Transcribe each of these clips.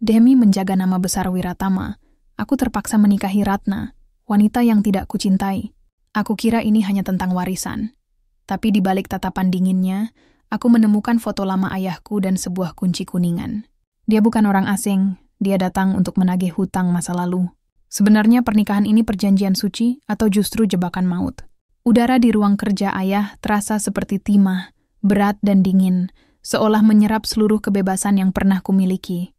Demi menjaga nama besar Wiratama, aku terpaksa menikahi Ratna, wanita yang tidak kucintai. Aku kira ini hanya tentang warisan. Tapi di balik tatapan dinginnya, aku menemukan foto lama ayahku dan sebuah kunci kuningan. Dia bukan orang asing, dia datang untuk menagih hutang masa lalu. Sebenarnya pernikahan ini perjanjian suci atau justru jebakan maut. Udara di ruang kerja ayah terasa seperti timah, berat dan dingin, seolah menyerap seluruh kebebasan yang pernah kumiliki.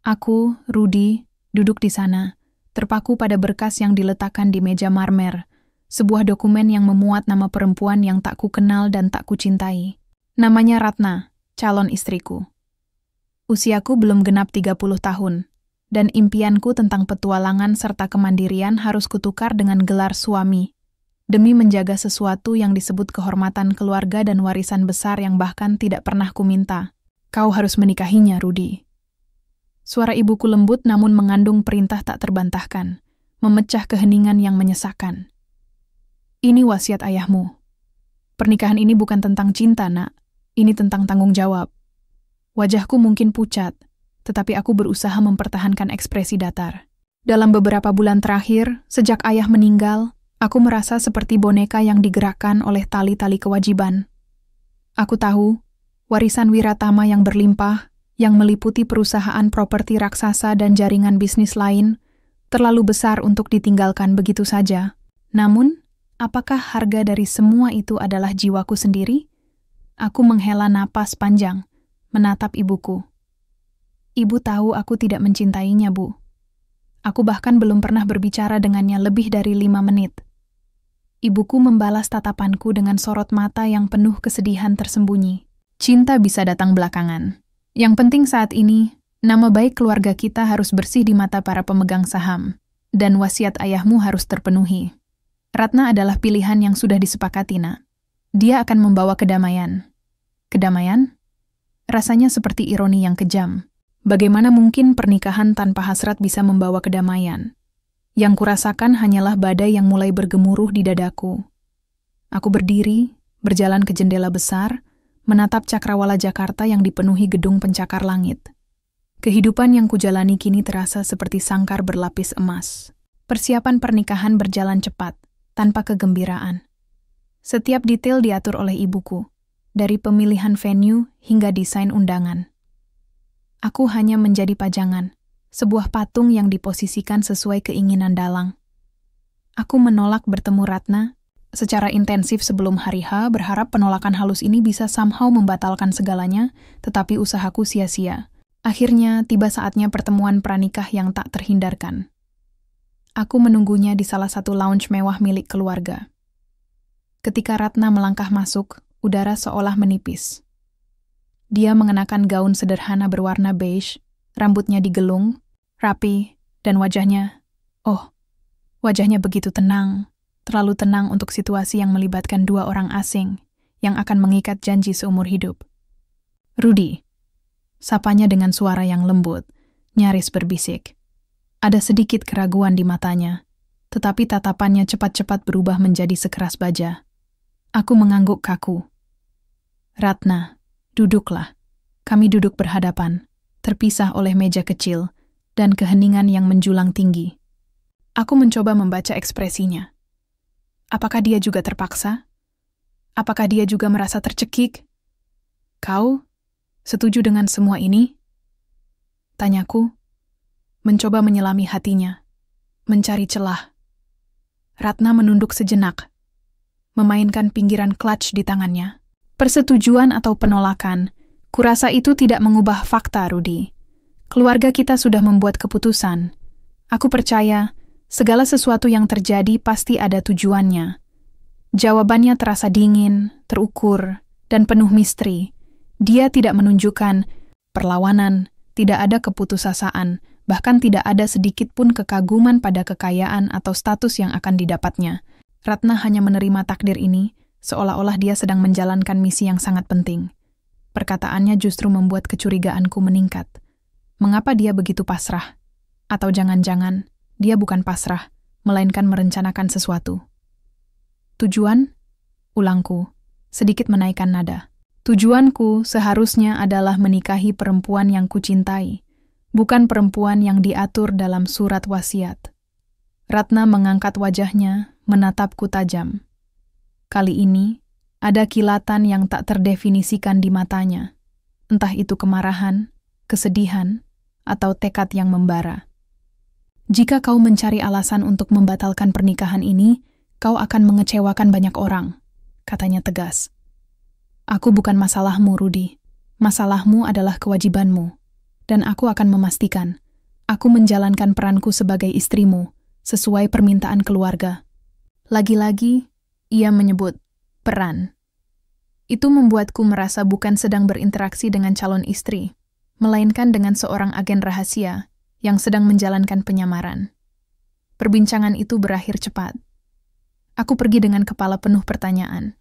Aku, Rudy, duduk di sana, terpaku pada berkas yang diletakkan di meja marmer, sebuah dokumen yang memuat nama perempuan yang tak kukenal dan tak kucintai. Namanya Ratna, calon istriku. Usiaku belum genap 30 tahun, dan impianku tentang petualangan serta kemandirian harus kutukar dengan gelar suami, demi menjaga sesuatu yang disebut kehormatan keluarga dan warisan besar yang bahkan tidak pernah kuminta. Kau harus menikahinya, Rudy. Suara ibuku lembut namun mengandung perintah tak terbantahkan, memecah keheningan yang menyesakan. Ini wasiat ayahmu. Pernikahan ini bukan tentang cinta, nak. Ini tentang tanggung jawab. Wajahku mungkin pucat, tetapi aku berusaha mempertahankan ekspresi datar. Dalam beberapa bulan terakhir, sejak ayah meninggal, aku merasa seperti boneka yang digerakkan oleh tali-tali kewajiban. Aku tahu, warisan Wiratama yang berlimpah, yang meliputi perusahaan properti raksasa dan jaringan bisnis lain, terlalu besar untuk ditinggalkan begitu saja. Namun, apakah harga dari semua itu adalah jiwaku sendiri? Aku menghela napas panjang, menatap ibuku. Ibu tahu aku tidak mencintainya, Bu. Aku bahkan belum pernah berbicara dengannya lebih dari 5 menit. Ibuku membalas tatapanku dengan sorot mata yang penuh kesedihan tersembunyi. Cinta bisa datang belakangan. Yang penting saat ini, nama baik keluarga kita harus bersih di mata para pemegang saham, dan wasiat ayahmu harus terpenuhi. Ratna adalah pilihan yang sudah disepakati, nak. Dia akan membawa kedamaian. Kedamaian? Rasanya seperti ironi yang kejam. Bagaimana mungkin pernikahan tanpa hasrat bisa membawa kedamaian? Yang kurasakan hanyalah badai yang mulai bergemuruh di dadaku. Aku berdiri, berjalan ke jendela besar, menatap cakrawala Jakarta yang dipenuhi gedung pencakar langit. Kehidupan yang kujalani kini terasa seperti sangkar berlapis emas. Persiapan pernikahan berjalan cepat, tanpa kegembiraan. Setiap detail diatur oleh ibuku, dari pemilihan venue hingga desain undangan. Aku hanya menjadi pajangan, sebuah patung yang diposisikan sesuai keinginan dalang. Aku menolak bertemu Ratna secara intensif sebelum hari H, berharap penolakan halus ini bisa somehow membatalkan segalanya, tetapi usahaku sia-sia. Akhirnya, tiba saatnya pertemuan pranikah yang tak terhindarkan. Aku menunggunya di salah satu lounge mewah milik keluarga. Ketika Ratna melangkah masuk, udara seolah menipis. Dia mengenakan gaun sederhana berwarna beige, rambutnya digelung, rapi, dan wajahnya begitu tenang. Terlalu tenang untuk situasi yang melibatkan 2 orang asing yang akan mengikat janji seumur hidup. Rudy, sapanya dengan suara yang lembut, nyaris berbisik. Ada sedikit keraguan di matanya, tetapi tatapannya cepat-cepat berubah menjadi sekeras baja. Aku mengangguk kaku. Ratna, duduklah. Kami duduk berhadapan, terpisah oleh meja kecil dan keheningan yang menjulang tinggi. Aku mencoba membaca ekspresinya. Apakah dia juga terpaksa? Apakah dia juga merasa tercekik? Kau setuju dengan semua ini? Tanyaku, mencoba menyelami hatinya, mencari celah. Ratna menunduk sejenak, memainkan pinggiran clutch di tangannya. Persetujuan atau penolakan, kurasa itu tidak mengubah fakta, Rudy. Keluarga kita sudah membuat keputusan. Aku percaya segala sesuatu yang terjadi pasti ada tujuannya. Jawabannya terasa dingin, terukur, dan penuh misteri. Dia tidak menunjukkan perlawanan, tidak ada keputusasaan, bahkan tidak ada sedikit pun kekaguman pada kekayaan atau status yang akan didapatnya. Ratna hanya menerima takdir ini, seolah-olah dia sedang menjalankan misi yang sangat penting. Perkataannya justru membuat kecurigaanku meningkat. Mengapa dia begitu pasrah? Atau jangan-jangan dia bukan pasrah, melainkan merencanakan sesuatu. Tujuan? Ulangku, sedikit menaikkan nada. Tujuanku seharusnya adalah menikahi perempuan yang kucintai, bukan perempuan yang diatur dalam surat wasiat. Ratna mengangkat wajahnya, menatapku tajam. Kali ini, ada kilatan yang tak terdefinisikan di matanya. Entah itu kemarahan, kesedihan, atau tekad yang membara. Jika kau mencari alasan untuk membatalkan pernikahan ini, kau akan mengecewakan banyak orang, katanya tegas. Aku bukan masalahmu, Rudy. Masalahmu adalah kewajibanmu. Dan aku akan memastikan, aku menjalankan peranku sebagai istrimu, sesuai permintaan keluarga. Lagi-lagi, ia menyebut peran. Itu membuatku merasa bukan sedang berinteraksi dengan calon istri, melainkan dengan seorang agen rahasia yang sedang menjalankan penyamaran. Perbincangan itu berakhir cepat. Aku pergi dengan kepala penuh pertanyaan.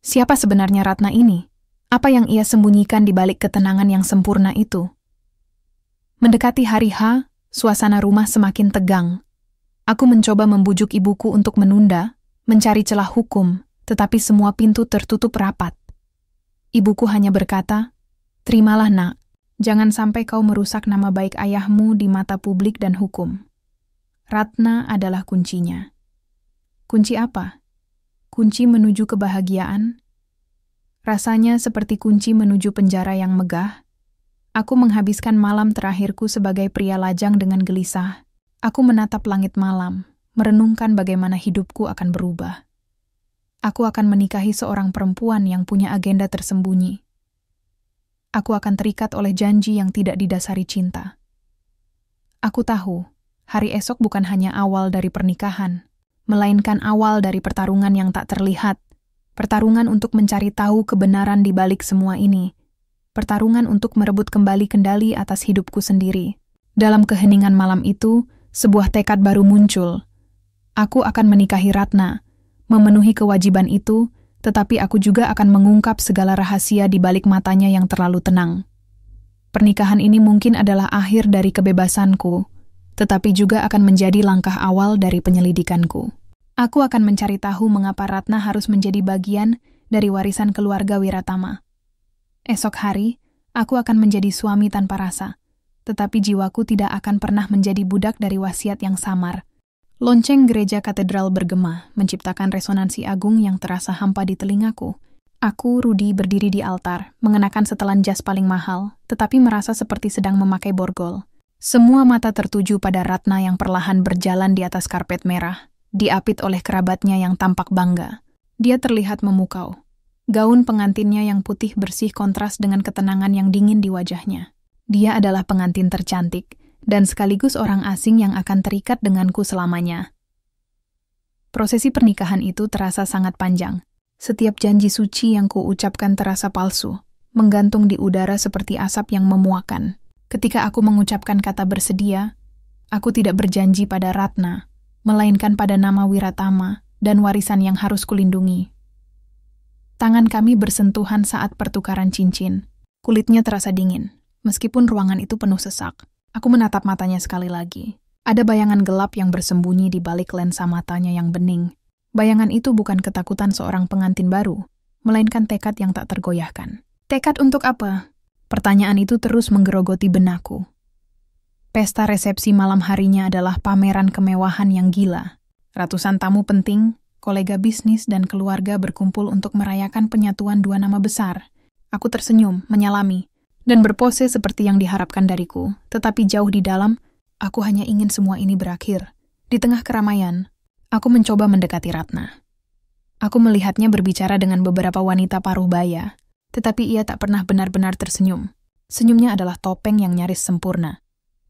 Siapa sebenarnya Ratna ini? Apa yang ia sembunyikan di balik ketenangan yang sempurna itu? Mendekati hari H, suasana rumah semakin tegang. Aku mencoba membujuk ibuku untuk menunda, mencari celah hukum, tetapi semua pintu tertutup rapat. Ibuku hanya berkata, "Terimalah, Nak. Jangan sampai kau merusak nama baik ayahmu di mata publik dan hukum. Ratna adalah kuncinya." Kunci apa? Kunci menuju kebahagiaan? Rasanya seperti kunci menuju penjara yang megah. Aku menghabiskan malam terakhirku sebagai pria lajang dengan gelisah. Aku menatap langit malam, merenungkan bagaimana hidupku akan berubah. Aku akan menikahi seorang perempuan yang punya agenda tersembunyi. Aku akan terikat oleh janji yang tidak didasari cinta. Aku tahu, hari esok bukan hanya awal dari pernikahan, melainkan awal dari pertarungan yang tak terlihat, pertarungan untuk mencari tahu kebenaran di balik semua ini, pertarungan untuk merebut kembali kendali atas hidupku sendiri. Dalam keheningan malam itu, sebuah tekad baru muncul. Aku akan menikahi Ratna, memenuhi kewajiban itu, tetapi aku juga akan mengungkap segala rahasia di balik matanya yang terlalu tenang. Pernikahan ini mungkin adalah akhir dari kebebasanku, tetapi juga akan menjadi langkah awal dari penyelidikanku. Aku akan mencari tahu mengapa Ratna harus menjadi bagian dari warisan keluarga Wiratama. Esok hari, aku akan menjadi suami tanpa rasa, tetapi jiwaku tidak akan pernah menjadi budak dari wasiat yang samar. Lonceng gereja katedral bergema, menciptakan resonansi agung yang terasa hampa di telingaku. Aku, Rudy, berdiri di altar, mengenakan setelan jas paling mahal, tetapi merasa seperti sedang memakai borgol. Semua mata tertuju pada Ratna yang perlahan berjalan di atas karpet merah, diapit oleh kerabatnya yang tampak bangga. Dia terlihat memukau. Gaun pengantinnya yang putih bersih kontras dengan ketenangan yang dingin di wajahnya. Dia adalah pengantin tercantik, dan sekaligus orang asing yang akan terikat denganku selamanya. Prosesi pernikahan itu terasa sangat panjang. Setiap janji suci yang kuucapkan terasa palsu, menggantung di udara seperti asap yang memuakan. Ketika aku mengucapkan kata bersedia, aku tidak berjanji pada Ratna, melainkan pada nama Wiratama dan warisan yang harus kulindungi. Tangan kami bersentuhan saat pertukaran cincin. Kulitnya terasa dingin, meskipun ruangan itu penuh sesak. Aku menatap matanya sekali lagi. Ada bayangan gelap yang bersembunyi di balik lensa matanya yang bening. Bayangan itu bukan ketakutan seorang pengantin baru, melainkan tekad yang tak tergoyahkan. Tekad untuk apa? Pertanyaan itu terus menggerogoti benakku. Pesta resepsi malam harinya adalah pameran kemewahan yang gila. Ratusan tamu penting, kolega bisnis, dan keluarga berkumpul untuk merayakan penyatuan dua nama besar. Aku tersenyum, menyalami, dan berpose seperti yang diharapkan dariku. Tetapi jauh di dalam, aku hanya ingin semua ini berakhir. Di tengah keramaian, aku mencoba mendekati Ratna. Aku melihatnya berbicara dengan beberapa wanita paruh baya, tetapi ia tak pernah benar-benar tersenyum. Senyumnya adalah topeng yang nyaris sempurna.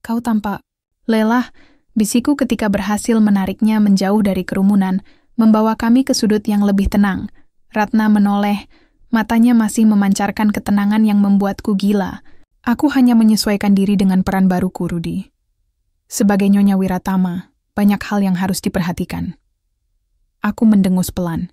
Kau tampak lelah, bisiku ketika berhasil menariknya menjauh dari kerumunan, membawa kami ke sudut yang lebih tenang. Ratna menoleh, matanya masih memancarkan ketenangan yang membuatku gila. Aku hanya menyesuaikan diri dengan peran baruku, Rudy. Sebagai Nyonya Wiratama, banyak hal yang harus diperhatikan. Aku mendengus pelan.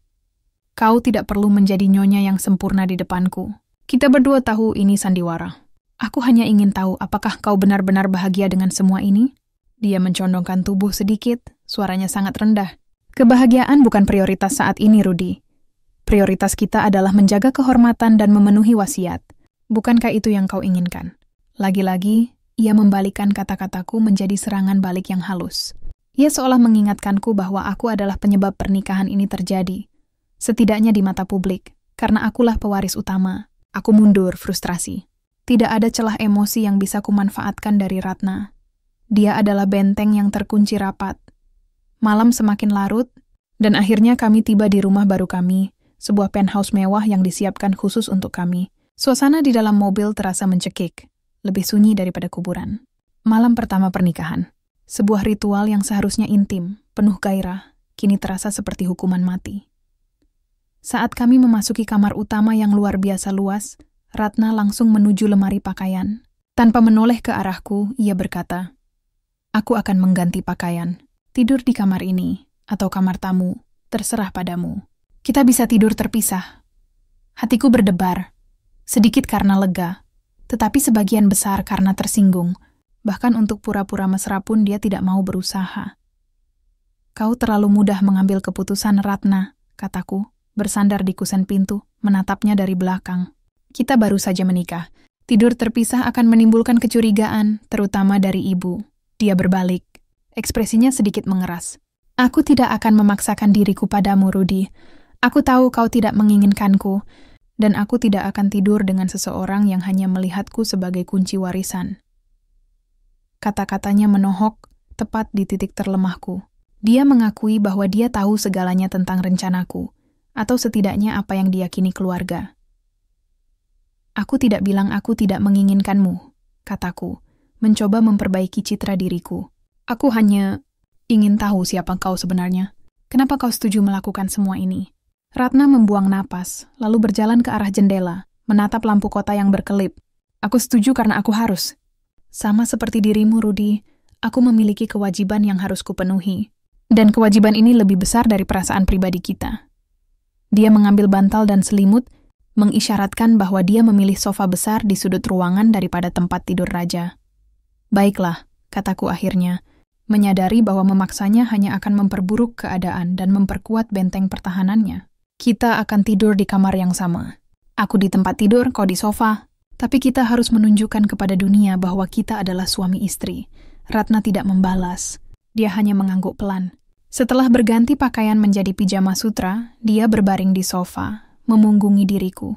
Kau tidak perlu menjadi nyonya yang sempurna di depanku. Kita berdua tahu ini sandiwara. Aku hanya ingin tahu apakah kau benar-benar bahagia dengan semua ini? Dia mencondongkan tubuh sedikit, suaranya sangat rendah. Kebahagiaan bukan prioritas saat ini, Rudy. Prioritas kita adalah menjaga kehormatan dan memenuhi wasiat. Bukankah itu yang kau inginkan? Lagi-lagi, Ia membalikkan kata-kataku menjadi serangan balik yang halus. Ia seolah mengingatkanku bahwa aku adalah penyebab pernikahan ini terjadi. Setidaknya di mata publik, karena akulah pewaris utama. Aku mundur frustrasi. Tidak ada celah emosi yang bisa kumanfaatkan dari Ratna. Dia adalah benteng yang terkunci rapat. Malam semakin larut, dan akhirnya kami tiba di rumah baru kami, sebuah penthouse mewah yang disiapkan khusus untuk kami. Suasana di dalam mobil terasa mencekik, lebih sunyi daripada kuburan. Malam pertama pernikahan, sebuah ritual yang seharusnya intim, penuh gairah, kini terasa seperti hukuman mati. Saat kami memasuki kamar utama yang luar biasa luas, Ratna langsung menuju lemari pakaian. Tanpa menoleh ke arahku, ia berkata, "Aku akan mengganti pakaian. Tidur di kamar ini, atau kamar tamu, terserah padamu. Kita bisa tidur terpisah." Hatiku berdebar. Sedikit karena lega, tetapi sebagian besar karena tersinggung. Bahkan untuk pura-pura mesra pun dia tidak mau berusaha. "Kau terlalu mudah mengambil keputusan, Ratna," kataku, bersandar di kusen pintu, menatapnya dari belakang. "Kita baru saja menikah. Tidur terpisah akan menimbulkan kecurigaan, terutama dari ibu." Dia berbalik. Ekspresinya sedikit mengeras. "Aku tidak akan memaksakan diriku padamu, Rudy. Aku tahu kau tidak menginginkanku. Dan aku tidak akan tidur dengan seseorang yang hanya melihatku sebagai kunci warisan." Kata-katanya menohok, tepat di titik terlemahku. Dia mengakui bahwa dia tahu segalanya tentang rencanaku, atau setidaknya apa yang diyakini keluarga. "Aku tidak bilang aku tidak menginginkanmu," kataku, mencoba memperbaiki citra diriku. "Aku hanya ingin tahu siapa kau sebenarnya. Kenapa kau setuju melakukan semua ini?" Ratna membuang napas, lalu berjalan ke arah jendela, menatap lampu kota yang berkelip. "Aku setuju karena aku harus. Sama seperti dirimu, Rudy, aku memiliki kewajiban yang harus kupenuhi. Dan kewajiban ini lebih besar dari perasaan pribadi kita." Dia mengambil bantal dan selimut, mengisyaratkan bahwa dia memilih sofa besar di sudut ruangan daripada tempat tidur raja. "Baiklah," kataku akhirnya, menyadari bahwa memaksanya hanya akan memperburuk keadaan dan memperkuat benteng pertahanannya. "Kita akan tidur di kamar yang sama. Aku di tempat tidur, kau di sofa. Tapi kita harus menunjukkan kepada dunia bahwa kita adalah suami istri." Ratna tidak membalas. Dia hanya mengangguk pelan. Setelah berganti pakaian menjadi pijama sutra, dia berbaring di sofa, memunggungi diriku.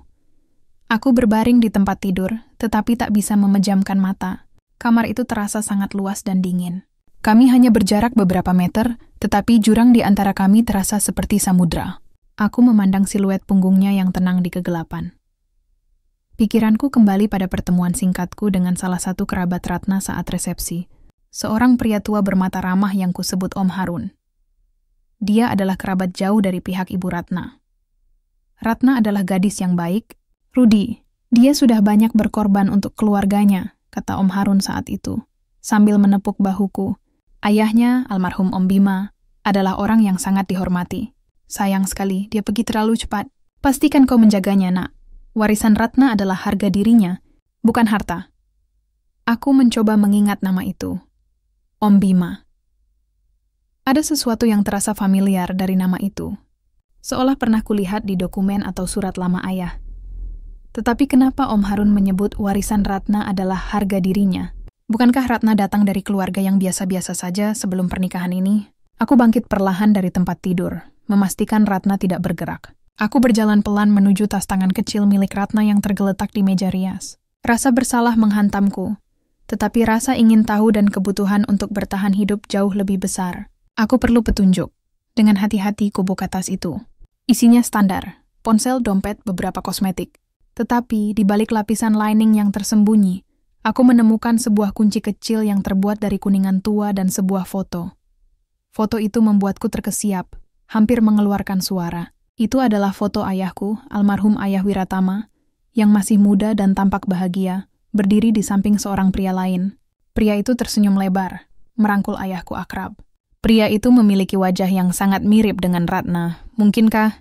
Aku berbaring di tempat tidur, tetapi tak bisa memejamkan mata. Kamar itu terasa sangat luas dan dingin. Kami hanya berjarak beberapa meter, tetapi jurang di antara kami terasa seperti samudra. Aku memandang siluet punggungnya yang tenang di kegelapan. Pikiranku kembali pada pertemuan singkatku dengan salah satu kerabat Ratna saat resepsi. Seorang pria tua bermata ramah yang kusebut Om Harun. Dia adalah kerabat jauh dari pihak ibu Ratna. Ratna adalah gadis yang baik. "Rudy, dia sudah banyak berkorban untuk keluarganya," kata Om Harun saat itu, sambil menepuk bahuku. "Ayahnya, almarhum Om Bima, adalah orang yang sangat dihormati. Sayang sekali, dia pergi terlalu cepat. Pastikan kau menjaganya, nak. Warisan Ratna adalah harga dirinya, bukan harta." Aku mencoba mengingat nama itu. Om Bima. Ada sesuatu yang terasa familiar dari nama itu. Seolah pernah kulihat di dokumen atau surat lama ayah. Tetapi kenapa Om Harun menyebut warisan Ratna adalah harga dirinya? Bukankah Ratna datang dari keluarga yang biasa-biasa saja sebelum pernikahan ini? Aku bangkit perlahan dari tempat tidur, memastikan Ratna tidak bergerak. Aku berjalan pelan menuju tas tangan kecil milik Ratna yang tergeletak di meja rias. Rasa bersalah menghantamku, tetapi rasa ingin tahu dan kebutuhan untuk bertahan hidup jauh lebih besar. Aku perlu petunjuk. Dengan hati-hati ku buka tas itu. Isinya standar, ponsel, dompet, beberapa kosmetik. Tetapi di balik lapisan lining yang tersembunyi, aku menemukan sebuah kunci kecil yang terbuat dari kuningan tua dan sebuah foto. Foto itu membuatku terkesiap, hampir mengeluarkan suara. Itu adalah foto ayahku, almarhum Ayah Wiratama, yang masih muda dan tampak bahagia, berdiri di samping seorang pria lain. Pria itu tersenyum lebar, merangkul ayahku akrab. Pria itu memiliki wajah yang sangat mirip dengan Ratna. Mungkinkah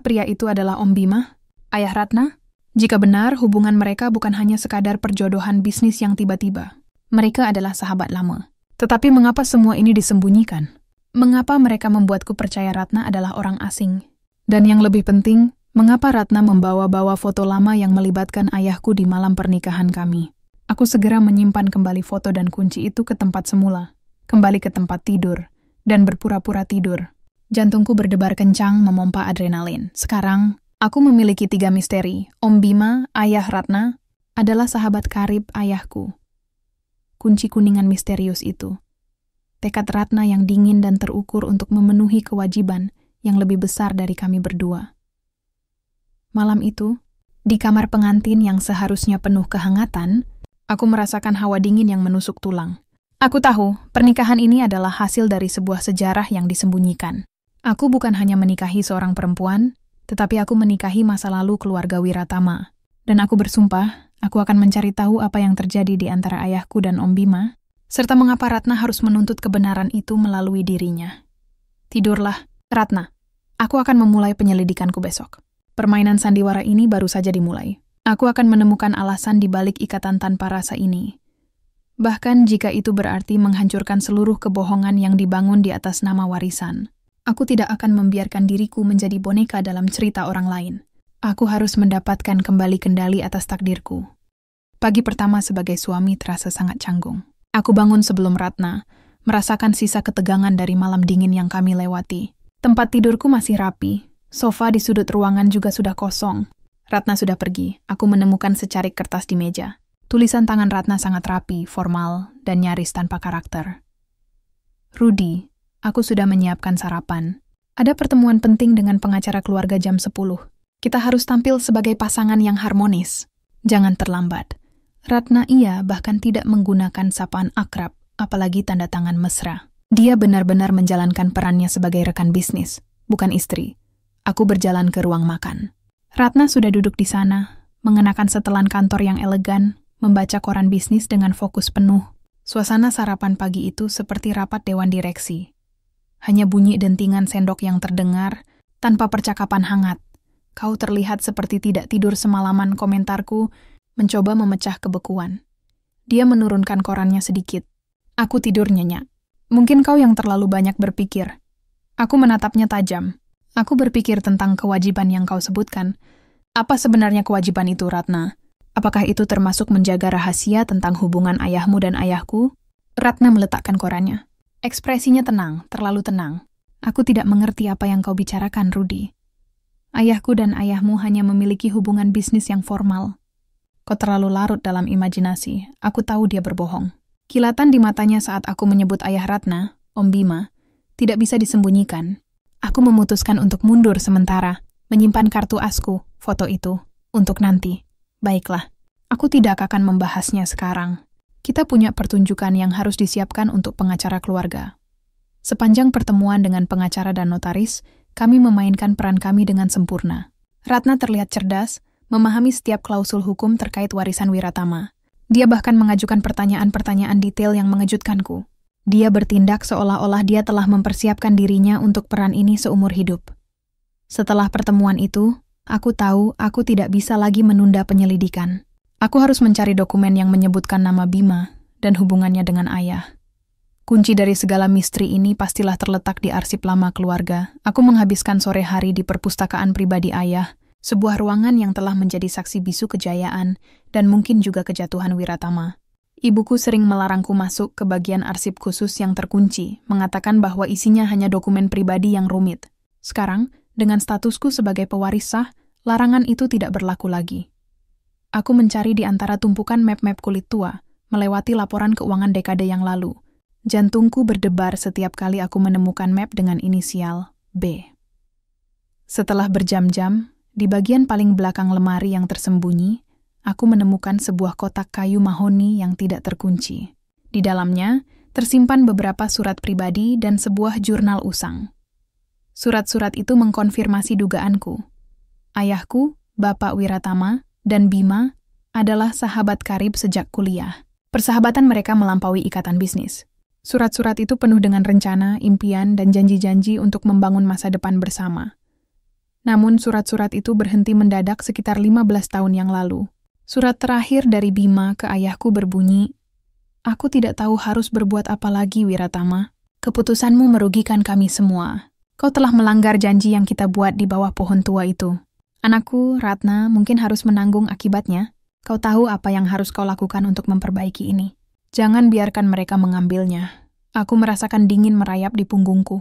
pria itu adalah Om Bima, ayah Ratna? Jika benar, hubungan mereka bukan hanya sekadar perjodohan bisnis yang tiba-tiba. Mereka adalah sahabat lama. Tetapi mengapa semua ini disembunyikan? Mengapa mereka membuatku percaya Ratna adalah orang asing? Dan yang lebih penting, mengapa Ratna membawa-bawa foto lama yang melibatkan ayahku di malam pernikahan kami? Aku segera menyimpan kembali foto dan kunci itu ke tempat semula, kembali ke tempat tidur, dan berpura-pura tidur. Jantungku berdebar kencang memompa adrenalin. Sekarang, aku memiliki 3 misteri. Om Bima, Ayah Ratna, adalah sahabat karib ayahku. Kunci kuningan misterius itu. Tekad Ratna yang dingin dan terukur untuk memenuhi kewajiban yang lebih besar dari kami berdua. Malam itu, di kamar pengantin yang seharusnya penuh kehangatan, aku merasakan hawa dingin yang menusuk tulang. Aku tahu, pernikahan ini adalah hasil dari sebuah sejarah yang disembunyikan. Aku bukan hanya menikahi seorang perempuan, tetapi aku menikahi masa lalu keluarga Wiratama. Dan aku bersumpah, aku akan mencari tahu apa yang terjadi di antara ayahku dan Om Bima, serta mengapa Ratna harus menuntut kebenaran itu melalui dirinya. Tidurlah, Ratna. Aku akan memulai penyelidikanku besok. Permainan sandiwara ini baru saja dimulai. Aku akan menemukan alasan di balik ikatan tanpa rasa ini. Bahkan jika itu berarti menghancurkan seluruh kebohongan yang dibangun di atas nama warisan. Aku tidak akan membiarkan diriku menjadi boneka dalam cerita orang lain. Aku harus mendapatkan kembali kendali atas takdirku. Pagi pertama sebagai suami terasa sangat canggung. Aku bangun sebelum Ratna, merasakan sisa ketegangan dari malam dingin yang kami lewati. Tempat tidurku masih rapi, sofa di sudut ruangan juga sudah kosong. Ratna sudah pergi, aku menemukan secarik kertas di meja. Tulisan tangan Ratna sangat rapi, formal, dan nyaris tanpa karakter. Rudy, aku sudah menyiapkan sarapan. Ada pertemuan penting dengan pengacara keluarga jam 10. Kita harus tampil sebagai pasangan yang harmonis. Jangan terlambat. Ratna bahkan tidak menggunakan sapaan akrab, apalagi tanda tangan mesra. Dia benar-benar menjalankan perannya sebagai rekan bisnis, bukan istri. Aku berjalan ke ruang makan. Ratna sudah duduk di sana, mengenakan setelan kantor yang elegan, membaca koran bisnis dengan fokus penuh. Suasana sarapan pagi itu seperti rapat dewan direksi. Hanya bunyi dentingan sendok yang terdengar, tanpa percakapan hangat. Kau terlihat seperti tidak tidur semalaman, komentarku mencoba memecah kebekuan. Dia menurunkan korannya sedikit. Aku tidur nyenyak. Mungkin kau yang terlalu banyak berpikir. Aku menatapnya tajam. Aku berpikir tentang kewajiban yang kau sebutkan. Apa sebenarnya kewajiban itu, Ratna? Apakah itu termasuk menjaga rahasia tentang hubungan ayahmu dan ayahku? Ratna meletakkan korannya. Ekspresinya tenang, terlalu tenang. Aku tidak mengerti apa yang kau bicarakan, Rudy. Ayahku dan ayahmu hanya memiliki hubungan bisnis yang formal. Kau terlalu larut dalam imajinasi. Aku tahu dia berbohong. Kilatan di matanya saat aku menyebut ayah Ratna, Om Bima, tidak bisa disembunyikan. Aku memutuskan untuk mundur sementara, menyimpan kartu asku, foto itu, untuk nanti. Baiklah, aku tidak akan membahasnya sekarang. Kita punya pertunjukan yang harus disiapkan untuk pengacara keluarga. Sepanjang pertemuan dengan pengacara dan notaris, kami memainkan peran kami dengan sempurna. Ratna terlihat cerdas, memahami setiap klausul hukum terkait warisan Wiratama. Dia bahkan mengajukan pertanyaan-pertanyaan detail yang mengejutkanku. Dia bertindak seolah-olah dia telah mempersiapkan dirinya untuk peran ini seumur hidup. Setelah pertemuan itu, aku tahu aku tidak bisa lagi menunda penyelidikan. Aku harus mencari dokumen yang menyebutkan nama Bima dan hubungannya dengan ayah. Kunci dari segala misteri ini pastilah terletak di arsip lama keluarga. Aku menghabiskan sore hari di perpustakaan pribadi ayah, sebuah ruangan yang telah menjadi saksi bisu kejayaan dan mungkin juga kejatuhan Wiratama. Ibuku sering melarangku masuk ke bagian arsip khusus yang terkunci, mengatakan bahwa isinya hanya dokumen pribadi yang rumit. Sekarang, dengan statusku sebagai pewaris sah, larangan itu tidak berlaku lagi. Aku mencari di antara tumpukan map-map kulit tua, melewati laporan keuangan dekade yang lalu. Jantungku berdebar setiap kali aku menemukan map dengan inisial B. Setelah berjam-jam, di bagian paling belakang lemari yang tersembunyi, aku menemukan sebuah kotak kayu mahoni yang tidak terkunci. Di dalamnya, tersimpan beberapa surat pribadi dan sebuah jurnal usang. Surat-surat itu mengkonfirmasi dugaanku. Ayahku, Bapak Wiratama, dan Bima adalah sahabat karib sejak kuliah. Persahabatan mereka melampaui ikatan bisnis. Surat-surat itu penuh dengan rencana, impian, dan janji-janji untuk membangun masa depan bersama. Namun surat-surat itu berhenti mendadak sekitar 15 tahun yang lalu. Surat terakhir dari Bima ke ayahku berbunyi, "Aku tidak tahu harus berbuat apa lagi, Wiratama. Keputusanmu merugikan kami semua. Kau telah melanggar janji yang kita buat di bawah pohon tua itu. Anakku, Ratna, mungkin harus menanggung akibatnya. Kau tahu apa yang harus kau lakukan untuk memperbaiki ini. Jangan biarkan mereka mengambilnya. Aku merasakan dingin merayap di punggungku.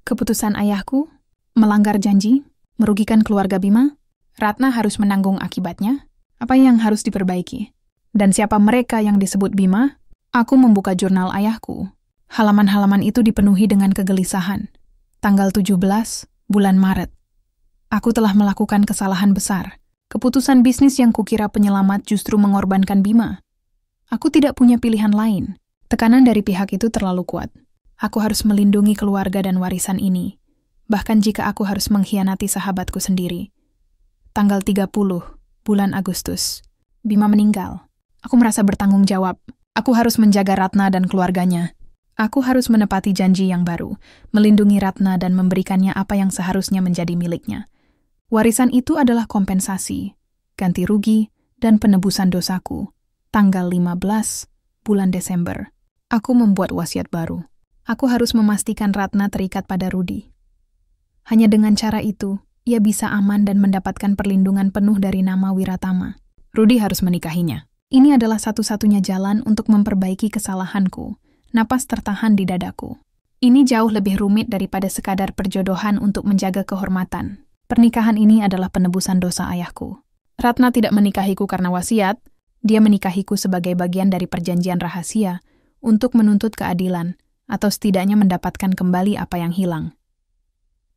Keputusan ayahku, melanggar janji, merugikan keluarga Bima, Ratna harus menanggung akibatnya. Apa yang harus diperbaiki? Dan siapa mereka yang disebut Bima? Aku membuka jurnal ayahku. Halaman-halaman itu dipenuhi dengan kegelisahan. Tanggal 17, bulan Maret. Aku telah melakukan kesalahan besar. Keputusan bisnis yang kukira penyelamat justru mengorbankan Bima. Aku tidak punya pilihan lain. Tekanan dari pihak itu terlalu kuat. Aku harus melindungi keluarga dan warisan ini. Bahkan jika aku harus mengkhianati sahabatku sendiri. Tanggal 30, bulan Agustus. Bima meninggal. Aku merasa bertanggung jawab. Aku harus menjaga Ratna dan keluarganya. Aku harus menepati janji yang baru, melindungi Ratna dan memberikannya apa yang seharusnya menjadi miliknya. Warisan itu adalah kompensasi, ganti rugi, dan penebusan dosaku. Tanggal 15, bulan Desember. Aku membuat wasiat baru. Aku harus memastikan Ratna terikat pada Rudi. Hanya dengan cara itu, ia bisa aman dan mendapatkan perlindungan penuh dari nama Wiratama. Rudi harus menikahinya. Ini adalah satu-satunya jalan untuk memperbaiki kesalahanku. Napas tertahan di dadaku. Ini jauh lebih rumit daripada sekadar perjodohan untuk menjaga kehormatan. Pernikahan ini adalah penebusan dosa ayahku. Ratna tidak menikahiku karena wasiat, dia menikahiku sebagai bagian dari perjanjian rahasia untuk menuntut keadilan atau setidaknya mendapatkan kembali apa yang hilang.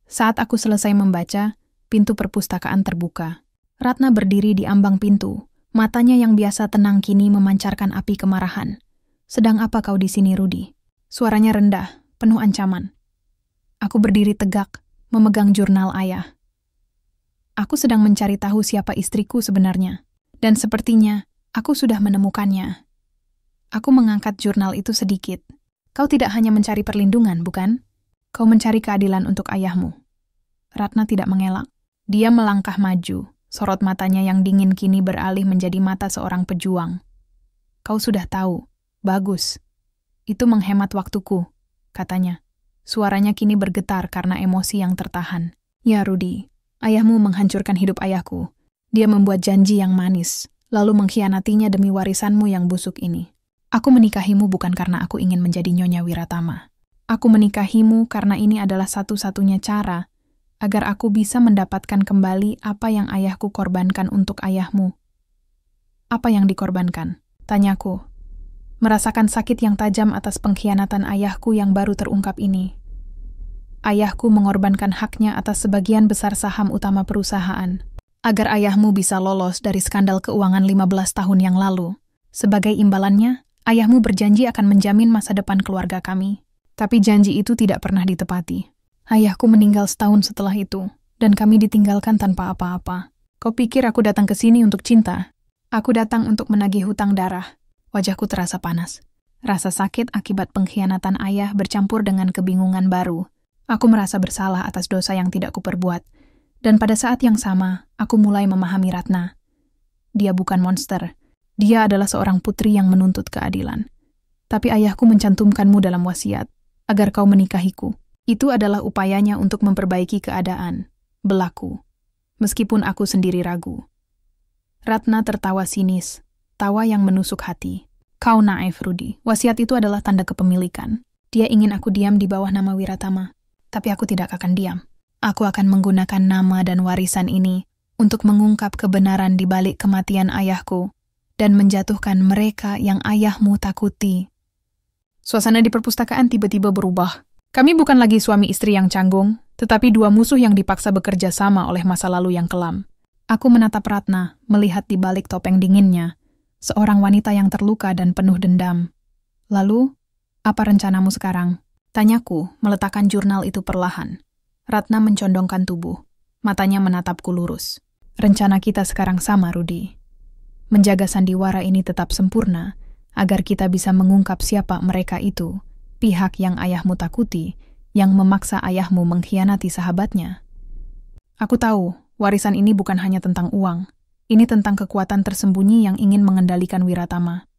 Saat aku selesai membaca, pintu perpustakaan terbuka. Ratna berdiri di ambang pintu, matanya yang biasa tenang kini memancarkan api kemarahan. Sedang apa kau di sini, Rudi? Suaranya rendah, penuh ancaman. Aku berdiri tegak, memegang jurnal ayah. Aku sedang mencari tahu siapa istriku sebenarnya, dan sepertinya aku sudah menemukannya. Aku mengangkat jurnal itu sedikit. Kau tidak hanya mencari perlindungan, bukan? Kau mencari keadilan untuk ayahmu. Ratna tidak mengelak. Dia melangkah maju, sorot matanya yang dingin kini beralih menjadi mata seorang pejuang. Kau sudah tahu. Bagus. Itu menghemat waktuku, katanya. Suaranya kini bergetar karena emosi yang tertahan. Ya, Rudi. Ayahmu menghancurkan hidup ayahku. Dia membuat janji yang manis, lalu mengkhianatinya demi warisanmu yang busuk ini. Aku menikahimu bukan karena aku ingin menjadi Nyonya Wiratama. Aku menikahimu karena ini adalah satu-satunya cara agar aku bisa mendapatkan kembali apa yang ayahku korbankan untuk ayahmu. Apa yang dikorbankan? Tanyaku. Merasakan sakit yang tajam atas pengkhianatan ayahku yang baru terungkap ini. Ayahku mengorbankan haknya atas sebagian besar saham utama perusahaan, agar ayahmu bisa lolos dari skandal keuangan 15 tahun yang lalu. Sebagai imbalannya, ayahmu berjanji akan menjamin masa depan keluarga kami. Tapi janji itu tidak pernah ditepati. Ayahku meninggal setahun setelah itu, dan kami ditinggalkan tanpa apa-apa. Kau pikir aku datang ke sini untuk cinta? Aku datang untuk menagih hutang darah. Wajahku terasa panas. Rasa sakit akibat pengkhianatan ayah bercampur dengan kebingungan baru. Aku merasa bersalah atas dosa yang tidak kuperbuat. Dan pada saat yang sama, aku mulai memahami Ratna. Dia bukan monster. Dia adalah seorang putri yang menuntut keadilan. Tapi ayahku mencantumkanmu dalam wasiat, agar kau menikahiku. Itu adalah upayanya untuk memperbaiki keadaan. Belaku. Meskipun aku sendiri ragu. Ratna tertawa sinis. Tawa yang menusuk hati. Kau naif, Rudi. Wasiat itu adalah tanda kepemilikan. Dia ingin aku diam di bawah nama Wiratama. Tapi aku tidak akan diam. Aku akan menggunakan nama dan warisan ini untuk mengungkap kebenaran di balik kematian ayahku dan menjatuhkan mereka yang ayahmu takuti. Suasana di perpustakaan tiba-tiba berubah. Kami bukan lagi suami istri yang canggung, tetapi dua musuh yang dipaksa bekerja sama oleh masa lalu yang kelam. Aku menatap Ratna, melihat di balik topeng dinginnya, seorang wanita yang terluka dan penuh dendam. Lalu, apa rencanamu sekarang? Tanyaku, meletakkan jurnal itu perlahan. Ratna mencondongkan tubuh. Matanya menatapku lurus. Rencana kita sekarang sama, Rudi. Menjaga sandiwara ini tetap sempurna, agar kita bisa mengungkap siapa mereka itu, pihak yang ayahmu takuti, yang memaksa ayahmu mengkhianati sahabatnya. Aku tahu, warisan ini bukan hanya tentang uang. Ini tentang kekuatan tersembunyi yang ingin mengendalikan Wiratama.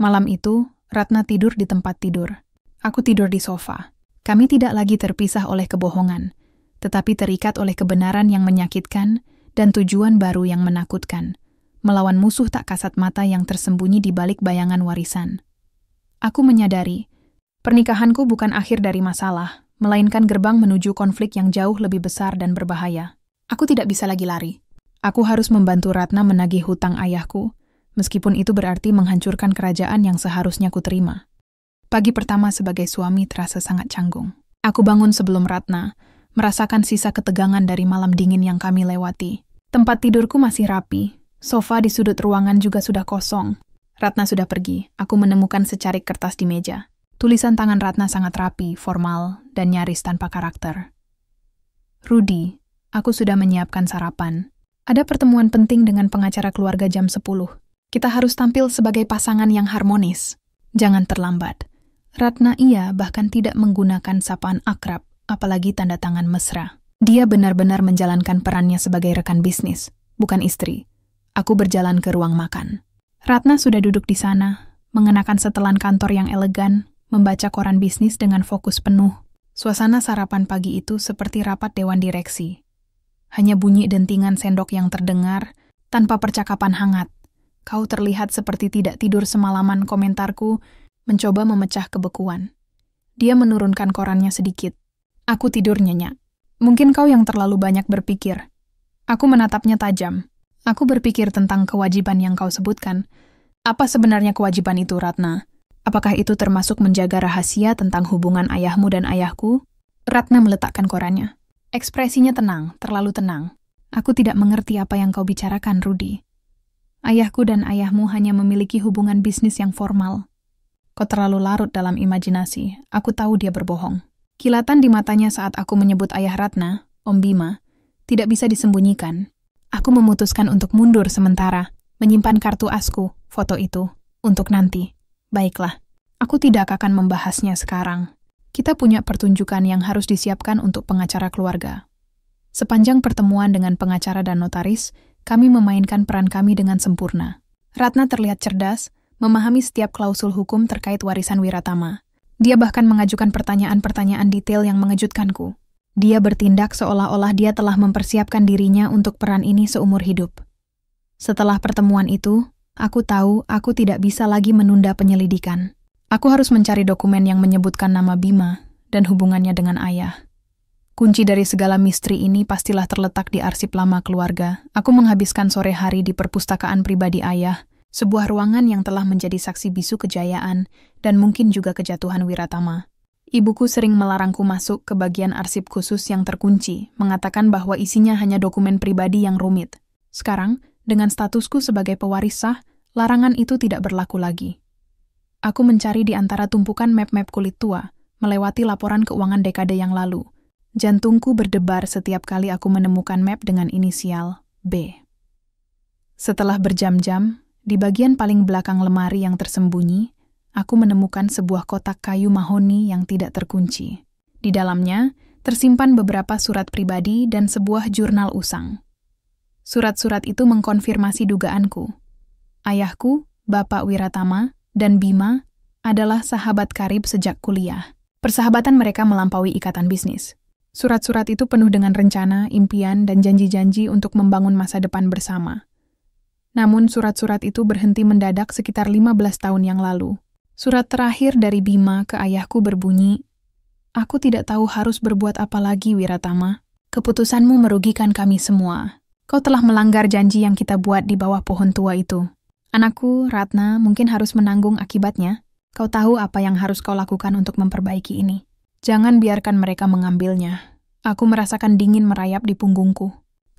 Malam itu, Ratna tidur di tempat tidur. Aku tidur di sofa. Kami tidak lagi terpisah oleh kebohongan, tetapi terikat oleh kebenaran yang menyakitkan dan tujuan baru yang menakutkan. melawan musuh tak kasat mata yang tersembunyi di balik bayangan warisan. Aku menyadari, pernikahanku bukan akhir dari masalah, melainkan gerbang menuju konflik yang jauh lebih besar dan berbahaya. Aku tidak bisa lagi lari. Aku harus membantu Ratna menagih hutang ayahku, meskipun itu berarti menghancurkan kerajaan yang seharusnya kuterima. Pagi pertama sebagai suami terasa sangat canggung. Aku bangun sebelum Ratna, merasakan sisa ketegangan dari malam dingin yang kami lewati. Tempat tidurku masih rapi, sofa di sudut ruangan juga sudah kosong. Ratna sudah pergi, aku menemukan secarik kertas di meja. Tulisan tangan Ratna sangat rapi, formal, dan nyaris tanpa karakter. Rudy, aku sudah menyiapkan sarapan. Ada pertemuan penting dengan pengacara keluarga jam 10. Kita harus tampil sebagai pasangan yang harmonis. Jangan terlambat. Ratna bahkan tidak menggunakan sapaan akrab, apalagi tanda tangan mesra. Dia benar-benar menjalankan perannya sebagai rekan bisnis, bukan istri. Aku berjalan ke ruang makan. Ratna sudah duduk di sana, mengenakan setelan kantor yang elegan, membaca koran bisnis dengan fokus penuh. Suasana sarapan pagi itu seperti rapat dewan direksi. Hanya bunyi dentingan sendok yang terdengar, tanpa percakapan hangat. Kau terlihat seperti tidak tidur semalaman, komentarku mencoba memecah kebekuan. Dia menurunkan korannya sedikit. Aku tidur nyenyak. Mungkin kau yang terlalu banyak berpikir. Aku menatapnya tajam. Aku berpikir tentang kewajiban yang kau sebutkan. Apa sebenarnya kewajiban itu, Ratna? Apakah itu termasuk menjaga rahasia tentang hubungan ayahmu dan ayahku? Ratna meletakkan korannya. Ekspresinya tenang, terlalu tenang. Aku tidak mengerti apa yang kau bicarakan, Rudy. Ayahku dan ayahmu hanya memiliki hubungan bisnis yang formal. Kau terlalu larut dalam imajinasi. Aku tahu dia berbohong. Kilatan di matanya saat aku menyebut ayah Ratna, Om Bima, tidak bisa disembunyikan. Aku memutuskan untuk mundur sementara, menyimpan kartu asku, foto itu, untuk nanti. Baiklah, aku tidak akan membahasnya sekarang. Kita punya pertunjukan yang harus disiapkan untuk pengacara keluarga. Sepanjang pertemuan dengan pengacara dan notaris, kami memainkan peran kami dengan sempurna. Ratna terlihat cerdas, memahami setiap klausul hukum terkait warisan Wiratama. Dia bahkan mengajukan pertanyaan-pertanyaan detail yang mengejutkanku. Dia bertindak seolah-olah dia telah mempersiapkan dirinya untuk peran ini seumur hidup. Setelah pertemuan itu, aku tahu aku tidak bisa lagi menunda penyelidikan. Aku harus mencari dokumen yang menyebutkan nama Bima dan hubungannya dengan ayah. Kunci dari segala misteri ini pastilah terletak di arsip lama keluarga. Aku menghabiskan sore hari di perpustakaan pribadi ayah, sebuah ruangan yang telah menjadi saksi bisu kejayaan dan mungkin juga kejatuhan Wiratama. Ibuku sering melarangku masuk ke bagian arsip khusus yang terkunci, mengatakan bahwa isinya hanya dokumen pribadi yang rumit. Sekarang, dengan statusku sebagai pewaris sah, larangan itu tidak berlaku lagi. Aku mencari di antara tumpukan map-map kulit tua, melewati laporan keuangan dekade yang lalu. Jantungku berdebar setiap kali aku menemukan map dengan inisial B. Setelah berjam-jam, di bagian paling belakang lemari yang tersembunyi, aku menemukan sebuah kotak kayu mahoni yang tidak terkunci. Di dalamnya, tersimpan beberapa surat pribadi dan sebuah jurnal usang. Surat-surat itu mengkonfirmasi dugaanku. Ayahku, Bapak Wiratama, dan Bima adalah sahabat karib sejak kuliah. Persahabatan mereka melampaui ikatan bisnis. Surat-surat itu penuh dengan rencana, impian, dan janji-janji untuk membangun masa depan bersama. Namun surat-surat itu berhenti mendadak sekitar 15 tahun yang lalu. Surat terakhir dari Bima ke ayahku berbunyi, "Aku tidak tahu harus berbuat apa lagi, Wiratama. Keputusanmu merugikan kami semua. Kau telah melanggar janji yang kita buat di bawah pohon tua itu. Anakku, Ratna, mungkin harus menanggung akibatnya. Kau tahu apa yang harus kau lakukan untuk memperbaiki ini. Jangan biarkan mereka mengambilnya." Aku merasakan dingin merayap di punggungku.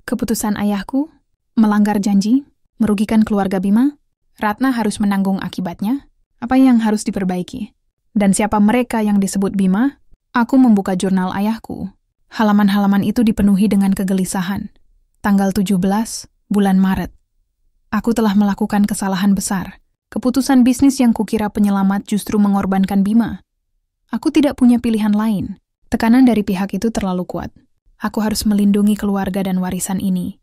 Keputusan ayahku? Melanggar janji? Merugikan keluarga Bima? Ratna harus menanggung akibatnya? Apa yang harus diperbaiki? Dan siapa mereka yang disebut Bima? Aku membuka jurnal ayahku. Halaman-halaman itu dipenuhi dengan kegelisahan. Tanggal 17, bulan Maret. Aku telah melakukan kesalahan besar. Keputusan bisnis yang kukira penyelamat justru mengorbankan Bima. Aku tidak punya pilihan lain. Tekanan dari pihak itu terlalu kuat. Aku harus melindungi keluarga dan warisan ini.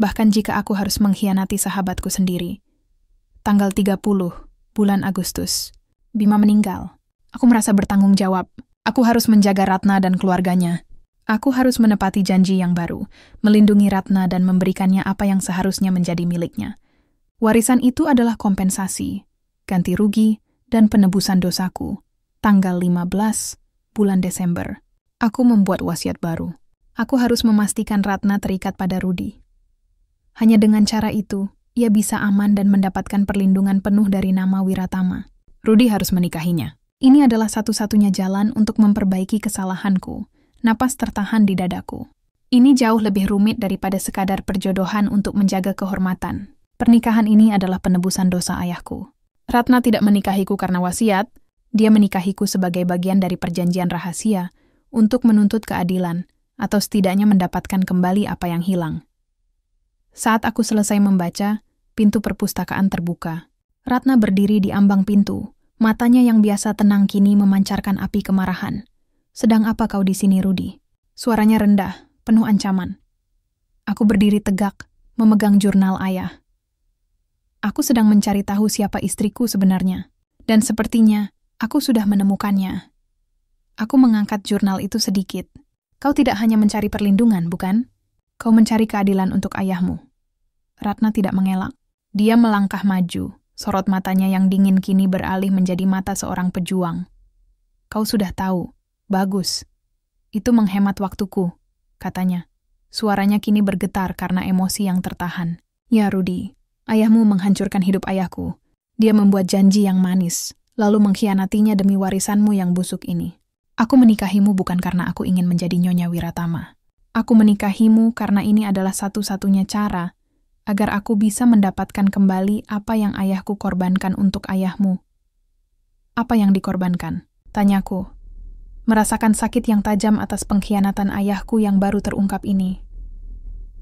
Bahkan jika aku harus mengkhianati sahabatku sendiri. Tanggal 30, bulan Agustus. Bima meninggal. Aku merasa bertanggung jawab. Aku harus menjaga Ratna dan keluarganya. Aku harus menepati janji yang baru, melindungi Ratna dan memberikannya apa yang seharusnya menjadi miliknya. Warisan itu adalah kompensasi, ganti rugi, dan penebusan dosaku. Tanggal 15, bulan Desember. Aku membuat wasiat baru. Aku harus memastikan Ratna terikat pada Rudy. Hanya dengan cara itu, ia bisa aman dan mendapatkan perlindungan penuh dari nama Wiratama. Rudy harus menikahinya. Ini adalah satu-satunya jalan untuk memperbaiki kesalahanku. Napas tertahan di dadaku. Ini jauh lebih rumit daripada sekadar perjodohan untuk menjaga kehormatan. Pernikahan ini adalah penebusan dosa ayahku. Ratna tidak menikahiku karena wasiat, dia menikahiku sebagai bagian dari perjanjian rahasia untuk menuntut keadilan atau setidaknya mendapatkan kembali apa yang hilang. Saat aku selesai membaca, pintu perpustakaan terbuka. Ratna berdiri di ambang pintu, matanya yang biasa tenang kini memancarkan api kemarahan. "Sedang apa kau di sini, Rudy?" Suaranya rendah, penuh ancaman. Aku berdiri tegak, memegang jurnal ayah. Aku sedang mencari tahu siapa istriku sebenarnya, dan sepertinya aku sudah menemukannya. Aku mengangkat jurnal itu sedikit. Kau tidak hanya mencari perlindungan, bukan? Kau mencari keadilan untuk ayahmu. Ratna tidak mengelak. Dia melangkah maju, sorot matanya yang dingin kini beralih menjadi mata seorang pejuang. Kau sudah tahu. Bagus. Itu menghemat waktuku, katanya. Suaranya kini bergetar karena emosi yang tertahan. Ya, Rudy. Ayahmu menghancurkan hidup ayahku. Dia membuat janji yang manis, lalu mengkhianatinya demi warisanmu yang busuk ini. Aku menikahimu bukan karena aku ingin menjadi Nyonya Wiratama. Aku menikahimu karena ini adalah satu-satunya cara agar aku bisa mendapatkan kembali apa yang ayahku korbankan untuk ayahmu. Apa yang dikorbankan? Tanyaku. Merasakan sakit yang tajam atas pengkhianatan ayahku yang baru terungkap ini.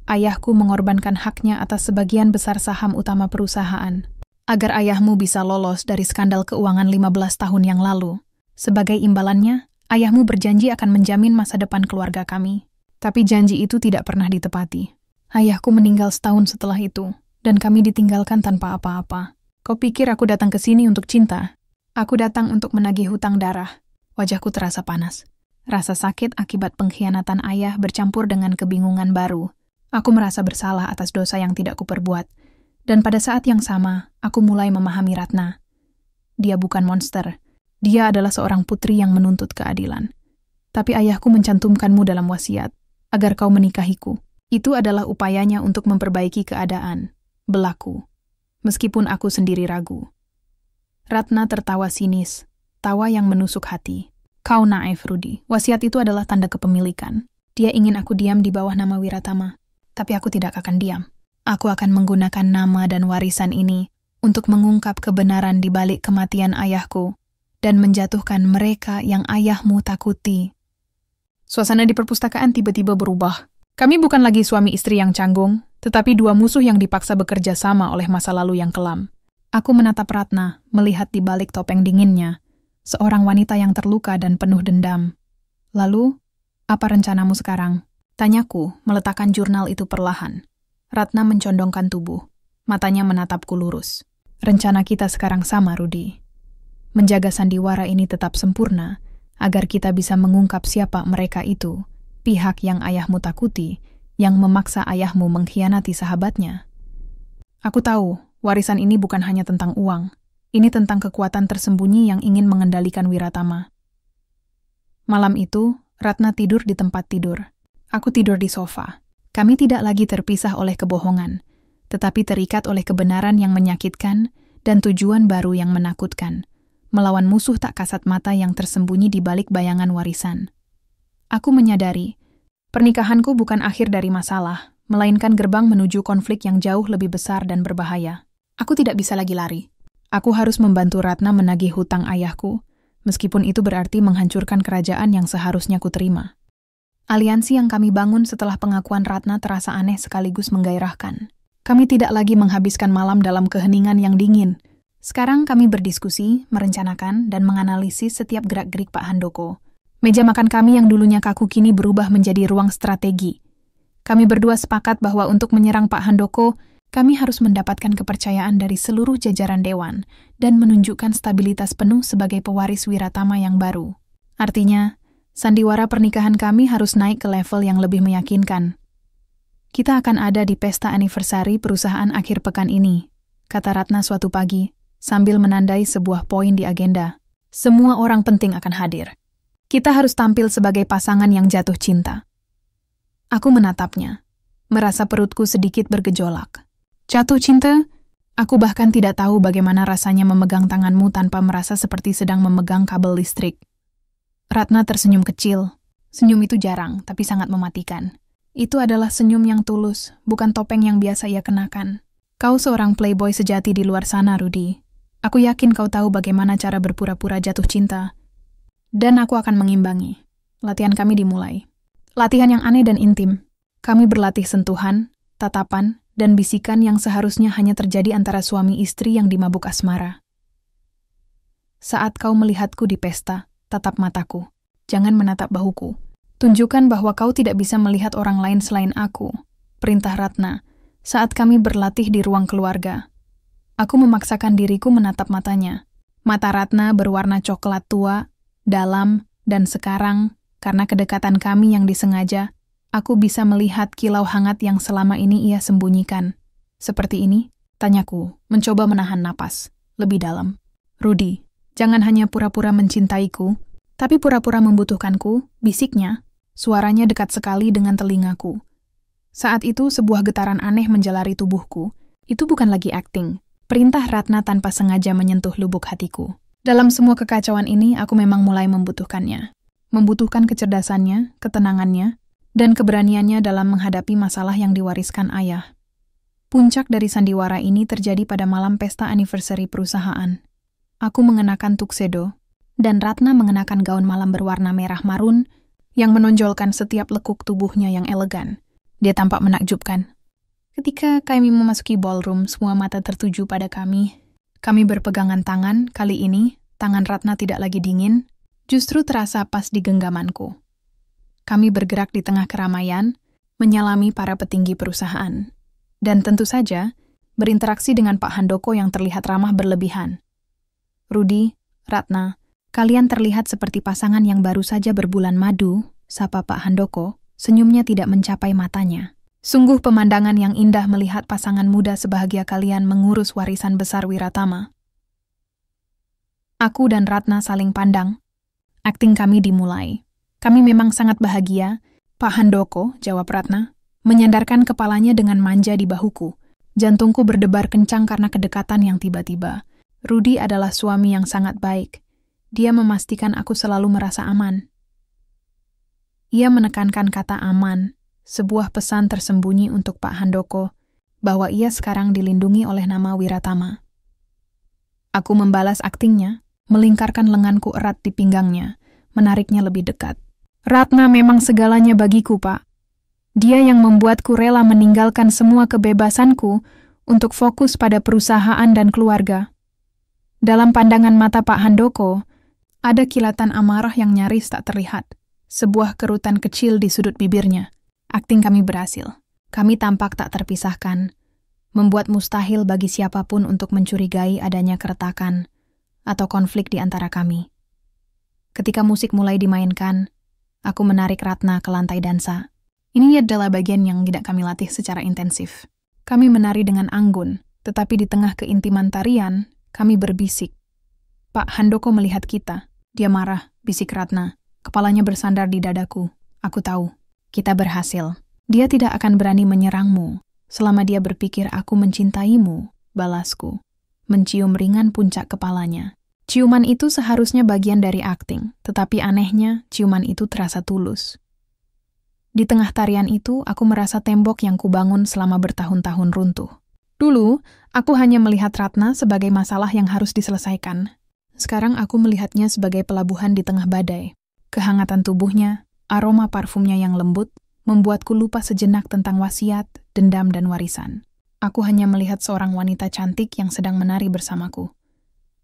Ayahku mengorbankan haknya atas sebagian besar saham utama perusahaan, agar ayahmu bisa lolos dari skandal keuangan 15 tahun yang lalu. Sebagai imbalannya, ayahmu berjanji akan menjamin masa depan keluarga kami. Tapi janji itu tidak pernah ditepati. Ayahku meninggal setahun setelah itu, dan kami ditinggalkan tanpa apa-apa. Kau pikir aku datang ke sini untuk cinta? Aku datang untuk menagih hutang darah. Wajahku terasa panas. Rasa sakit akibat pengkhianatan ayah bercampur dengan kebingungan baru. Aku merasa bersalah atas dosa yang tidak kuperbuat. Dan pada saat yang sama, aku mulai memahami Ratna. Dia bukan monster. Dia adalah seorang putri yang menuntut keadilan. Tapi ayahku mencantumkanmu dalam wasiat, agar kau menikahiku. Itu adalah upayanya untuk memperbaiki keadaan. Berlaku. Meskipun aku sendiri ragu. Ratna tertawa sinis, tawa yang menusuk hati. Kau naif, Rudy. Wasiat itu adalah tanda kepemilikan. Dia ingin aku diam di bawah nama Wiratama. Tapi aku tidak akan diam. Aku akan menggunakan nama dan warisan ini untuk mengungkap kebenaran di balik kematian ayahku dan menjatuhkan mereka yang ayahmu takuti. Suasana di perpustakaan tiba-tiba berubah. Kami bukan lagi suami istri yang canggung, tetapi dua musuh yang dipaksa bekerja sama oleh masa lalu yang kelam. Aku menatap Ratna, melihat di balik topeng dinginnya, seorang wanita yang terluka dan penuh dendam. Lalu, apa rencanamu sekarang? Tanyaku, meletakkan jurnal itu perlahan. Ratna mencondongkan tubuh. Matanya menatapku lurus. Rencana kita sekarang sama, Rudy. Menjaga sandiwara ini tetap sempurna, agar kita bisa mengungkap siapa mereka itu, pihak yang ayahmu takuti, yang memaksa ayahmu mengkhianati sahabatnya. Aku tahu, warisan ini bukan hanya tentang uang. Ini tentang kekuatan tersembunyi yang ingin mengendalikan Wiratama. Malam itu, Ratna tidur di tempat tidur. Aku tidur di sofa. Kami tidak lagi terpisah oleh kebohongan, tetapi terikat oleh kebenaran yang menyakitkan dan tujuan baru yang menakutkan, melawan musuh tak kasat mata yang tersembunyi di balik bayangan warisan. Aku menyadari, pernikahanku bukan akhir dari masalah, melainkan gerbang menuju konflik yang jauh lebih besar dan berbahaya. Aku tidak bisa lagi lari. Aku harus membantu Ratna menagih hutang ayahku, meskipun itu berarti menghancurkan kerajaan yang seharusnya kuterima. Aliansi yang kami bangun setelah pengakuan Ratna terasa aneh sekaligus menggairahkan. Kami tidak lagi menghabiskan malam dalam keheningan yang dingin. Sekarang kami berdiskusi, merencanakan, dan menganalisis setiap gerak-gerik Pak Handoko. Meja makan kami yang dulunya kaku kini berubah menjadi ruang strategi. Kami berdua sepakat bahwa untuk menyerang Pak Handoko, kami harus mendapatkan kepercayaan dari seluruh jajaran dewan dan menunjukkan stabilitas penuh sebagai pewaris Wiratama yang baru. Artinya, sandiwara pernikahan kami harus naik ke level yang lebih meyakinkan. Kita akan ada di pesta anniversary perusahaan akhir pekan ini, kata Ratna suatu pagi, sambil menandai sebuah poin di agenda. Semua orang penting akan hadir. Kita harus tampil sebagai pasangan yang jatuh cinta. Aku menatapnya, merasa perutku sedikit bergejolak. Jatuh cinta? Aku bahkan tidak tahu bagaimana rasanya memegang tanganmu tanpa merasa seperti sedang memegang kabel listrik. Ratna tersenyum kecil. Senyum itu jarang, tapi sangat mematikan. Itu adalah senyum yang tulus, bukan topeng yang biasa ia kenakan. Kau seorang playboy sejati di luar sana, Rudy. Aku yakin kau tahu bagaimana cara berpura-pura jatuh cinta. Dan aku akan mengimbangi. Latihan kami dimulai. Latihan yang aneh dan intim. Kami berlatih sentuhan, tatapan, dan bisikan yang seharusnya hanya terjadi antara suami istri yang dimabuk asmara. Saat kau melihatku di pesta, tatap mataku. Jangan menatap bahuku. Tunjukkan bahwa kau tidak bisa melihat orang lain selain aku. Perintah Ratna, saat kami berlatih di ruang keluarga. Aku memaksakan diriku menatap matanya. Mata Ratna berwarna coklat tua, dalam, dan sekarang, karena kedekatan kami yang disengaja, aku bisa melihat kilau hangat yang selama ini ia sembunyikan. Seperti ini, tanyaku, mencoba menahan napas. Lebih dalam. Rudy, jangan hanya pura-pura mencintaiku, tapi pura-pura membutuhkanku, bisiknya. Suaranya dekat sekali dengan telingaku. Saat itu sebuah getaran aneh menjalari tubuhku. Itu bukan lagi akting. Perintah Ratna tanpa sengaja menyentuh lubuk hatiku. Dalam semua kekacauan ini, aku memang mulai membutuhkannya. Membutuhkan kecerdasannya, ketenangannya, dan keberaniannya dalam menghadapi masalah yang diwariskan ayah. Puncak dari sandiwara ini terjadi pada malam pesta anniversary perusahaan. Aku mengenakan tuxedo, dan Ratna mengenakan gaun malam berwarna merah marun yang menonjolkan setiap lekuk tubuhnya yang elegan. Dia tampak menakjubkan. Ketika kami memasuki ballroom, semua mata tertuju pada kami. Kami berpegangan tangan, kali ini tangan Ratna tidak lagi dingin, justru terasa pas di genggamanku. Kami bergerak di tengah keramaian, menyalami para petinggi perusahaan. Dan tentu saja, berinteraksi dengan Pak Handoko yang terlihat ramah berlebihan. Rudy, Ratna, kalian terlihat seperti pasangan yang baru saja berbulan madu, sapa Pak Handoko, senyumnya tidak mencapai matanya. Sungguh pemandangan yang indah melihat pasangan muda sebahagia kalian mengurus warisan besar Wiratama. Aku dan Ratna saling pandang. Akting kami dimulai. Kami memang sangat bahagia, Pak Handoko, jawab Ratna, menyandarkan kepalanya dengan manja di bahuku. Jantungku berdebar kencang karena kedekatan yang tiba-tiba. Rudy adalah suami yang sangat baik. Dia memastikan aku selalu merasa aman. Ia menekankan kata aman, sebuah pesan tersembunyi untuk Pak Handoko, bahwa ia sekarang dilindungi oleh nama Wiratama. Aku membalas aktingnya, melingkarkan lenganku erat di pinggangnya, menariknya lebih dekat. Ratna memang segalanya bagiku, Pak. Dia yang membuatku rela meninggalkan semua kebebasanku untuk fokus pada perusahaan dan keluarga. Dalam pandangan mata Pak Handoko, ada kilatan amarah yang nyaris tak terlihat. Sebuah kerutan kecil di sudut bibirnya. Akting kami berhasil. Kami tampak tak terpisahkan, membuat mustahil bagi siapapun untuk mencurigai adanya keretakan atau konflik di antara kami. Ketika musik mulai dimainkan, aku menarik Ratna ke lantai dansa. Ini adalah bagian yang tidak kami latih secara intensif. Kami menari dengan anggun, tetapi di tengah keintiman tarian, kami berbisik. Pak Handoko melihat kita. Dia marah, bisik Ratna. Kepalanya bersandar di dadaku. Aku tahu, kita berhasil. Dia tidak akan berani menyerangmu selama dia berpikir aku mencintaimu, balasku. Mencium ringan puncak kepalanya. Ciuman itu seharusnya bagian dari akting, tetapi anehnya ciuman itu terasa tulus. Di tengah tarian itu, aku merasa tembok yang kubangun selama bertahun-tahun runtuh. Dulu, aku hanya melihat Ratna sebagai masalah yang harus diselesaikan. Sekarang aku melihatnya sebagai pelabuhan di tengah badai. Kehangatan tubuhnya, aroma parfumnya yang lembut, membuatku lupa sejenak tentang wasiat, dendam, dan warisan. Aku hanya melihat seorang wanita cantik yang sedang menari bersamaku.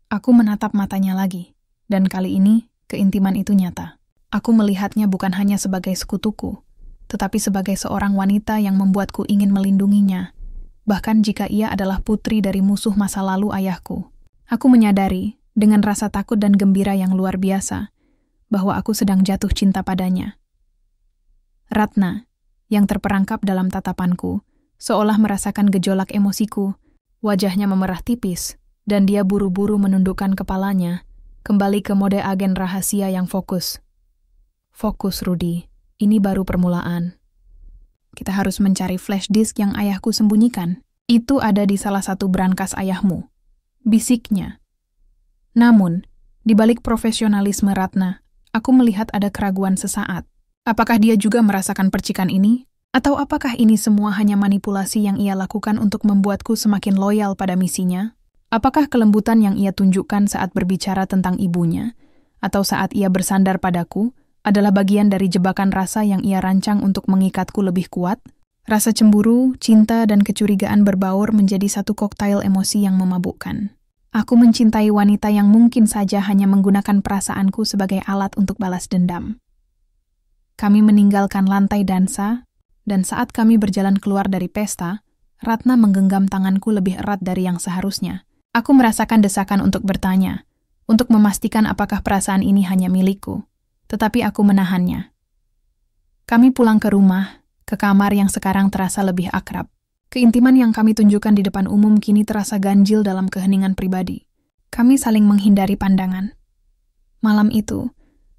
Aku menatap matanya lagi, dan kali ini, keintiman itu nyata. Aku melihatnya bukan hanya sebagai sekutuku, tetapi sebagai seorang wanita yang membuatku ingin melindunginya, bahkan jika ia adalah putri dari musuh masa lalu ayahku. Aku menyadari, dengan rasa takut dan gembira yang luar biasa, bahwa aku sedang jatuh cinta padanya. Ratna, yang terperangkap dalam tatapanku, seolah merasakan gejolak emosiku, Wajahnya memerah tipis, dan dia buru-buru menundukkan kepalanya, kembali ke mode agen rahasia yang fokus. Fokus, Rudy. Ini baru permulaan. Kita harus mencari flash disk yang ayahku sembunyikan. Itu ada di salah satu brankas ayahmu. Bisiknya. Namun, di balik profesionalisme Ratna, aku melihat ada keraguan sesaat. Apakah dia juga merasakan percikan ini? Atau apakah ini semua hanya manipulasi yang ia lakukan untuk membuatku semakin loyal pada misinya? Apakah kelembutan yang ia tunjukkan saat berbicara tentang ibunya, atau saat ia bersandar padaku, adalah bagian dari jebakan rasa yang ia rancang untuk mengikatku lebih kuat? Rasa cemburu, cinta, dan kecurigaan berbaur menjadi satu koktail emosi yang memabukkan. Aku mencintai wanita yang mungkin saja hanya menggunakan perasaanku sebagai alat untuk balas dendam. Kami meninggalkan lantai dansa, dan saat kami berjalan keluar dari pesta, Ratna menggenggam tanganku lebih erat dari yang seharusnya. Aku merasakan desakan untuk bertanya, untuk memastikan apakah perasaan ini hanya milikku, tetapi aku menahannya. Kami pulang ke rumah, ke kamar yang sekarang terasa lebih akrab. Keintiman yang kami tunjukkan di depan umum kini terasa ganjil dalam keheningan pribadi. Kami saling menghindari pandangan. Malam itu,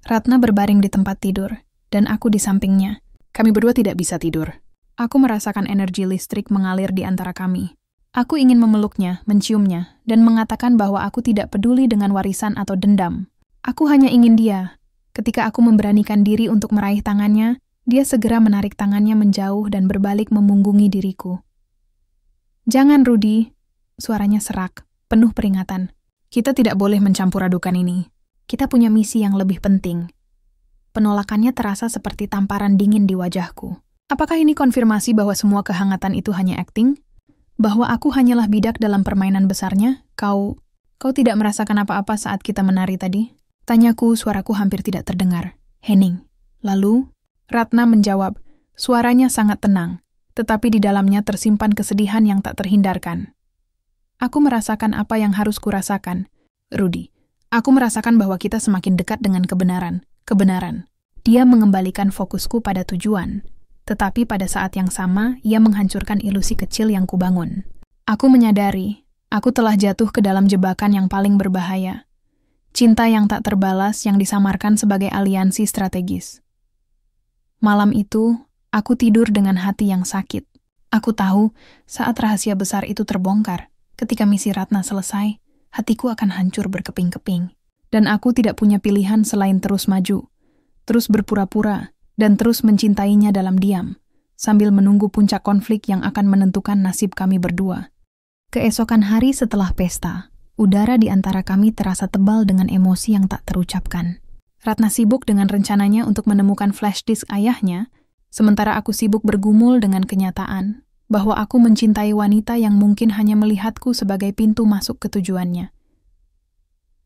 Ratna berbaring di tempat tidur, dan aku di sampingnya. Kami berdua tidak bisa tidur. Aku merasakan energi listrik mengalir di antara kami. Aku ingin memeluknya, menciumnya, dan mengatakan bahwa aku tidak peduli dengan warisan atau dendam. Aku hanya ingin dia. Ketika aku memberanikan diri untuk meraih tangannya, dia segera menarik tangannya menjauh dan berbalik memunggungi diriku. "Jangan, Rudy," suaranya serak, penuh peringatan. "Kita tidak boleh mencampur adukan ini. Kita punya misi yang lebih penting." Penolakannya terasa seperti tamparan dingin di wajahku. Apakah ini konfirmasi bahwa semua kehangatan itu hanya akting? Bahwa aku hanyalah bidak dalam permainan besarnya? Kau tidak merasakan apa-apa saat kita menari tadi? Tanyaku, suaraku hampir tidak terdengar. "Henning." Lalu, Ratna menjawab, suaranya sangat tenang, tetapi di dalamnya tersimpan kesedihan yang tak terhindarkan. "Aku merasakan apa yang harus kurasakan, Rudy. Aku merasakan bahwa kita semakin dekat dengan kebenaran. Dia mengembalikan fokusku pada tujuan, tetapi pada saat yang sama, ia menghancurkan ilusi kecil yang kubangun. Aku menyadari, aku telah jatuh ke dalam jebakan yang paling berbahaya. Cinta yang tak terbalas yang disamarkan sebagai aliansi strategis. Malam itu, aku tidur dengan hati yang sakit. Aku tahu, saat rahasia besar itu terbongkar, ketika misi Ratna selesai, hatiku akan hancur berkeping-keping. Dan aku tidak punya pilihan selain terus maju, terus berpura-pura, dan terus mencintainya dalam diam, sambil menunggu puncak konflik yang akan menentukan nasib kami berdua. Keesokan hari setelah pesta, udara di antara kami terasa tebal dengan emosi yang tak terucapkan. Ratna sibuk dengan rencananya untuk menemukan flash disk ayahnya, sementara aku sibuk bergumul dengan kenyataan bahwa aku mencintai wanita yang mungkin hanya melihatku sebagai pintu masuk ke tujuannya.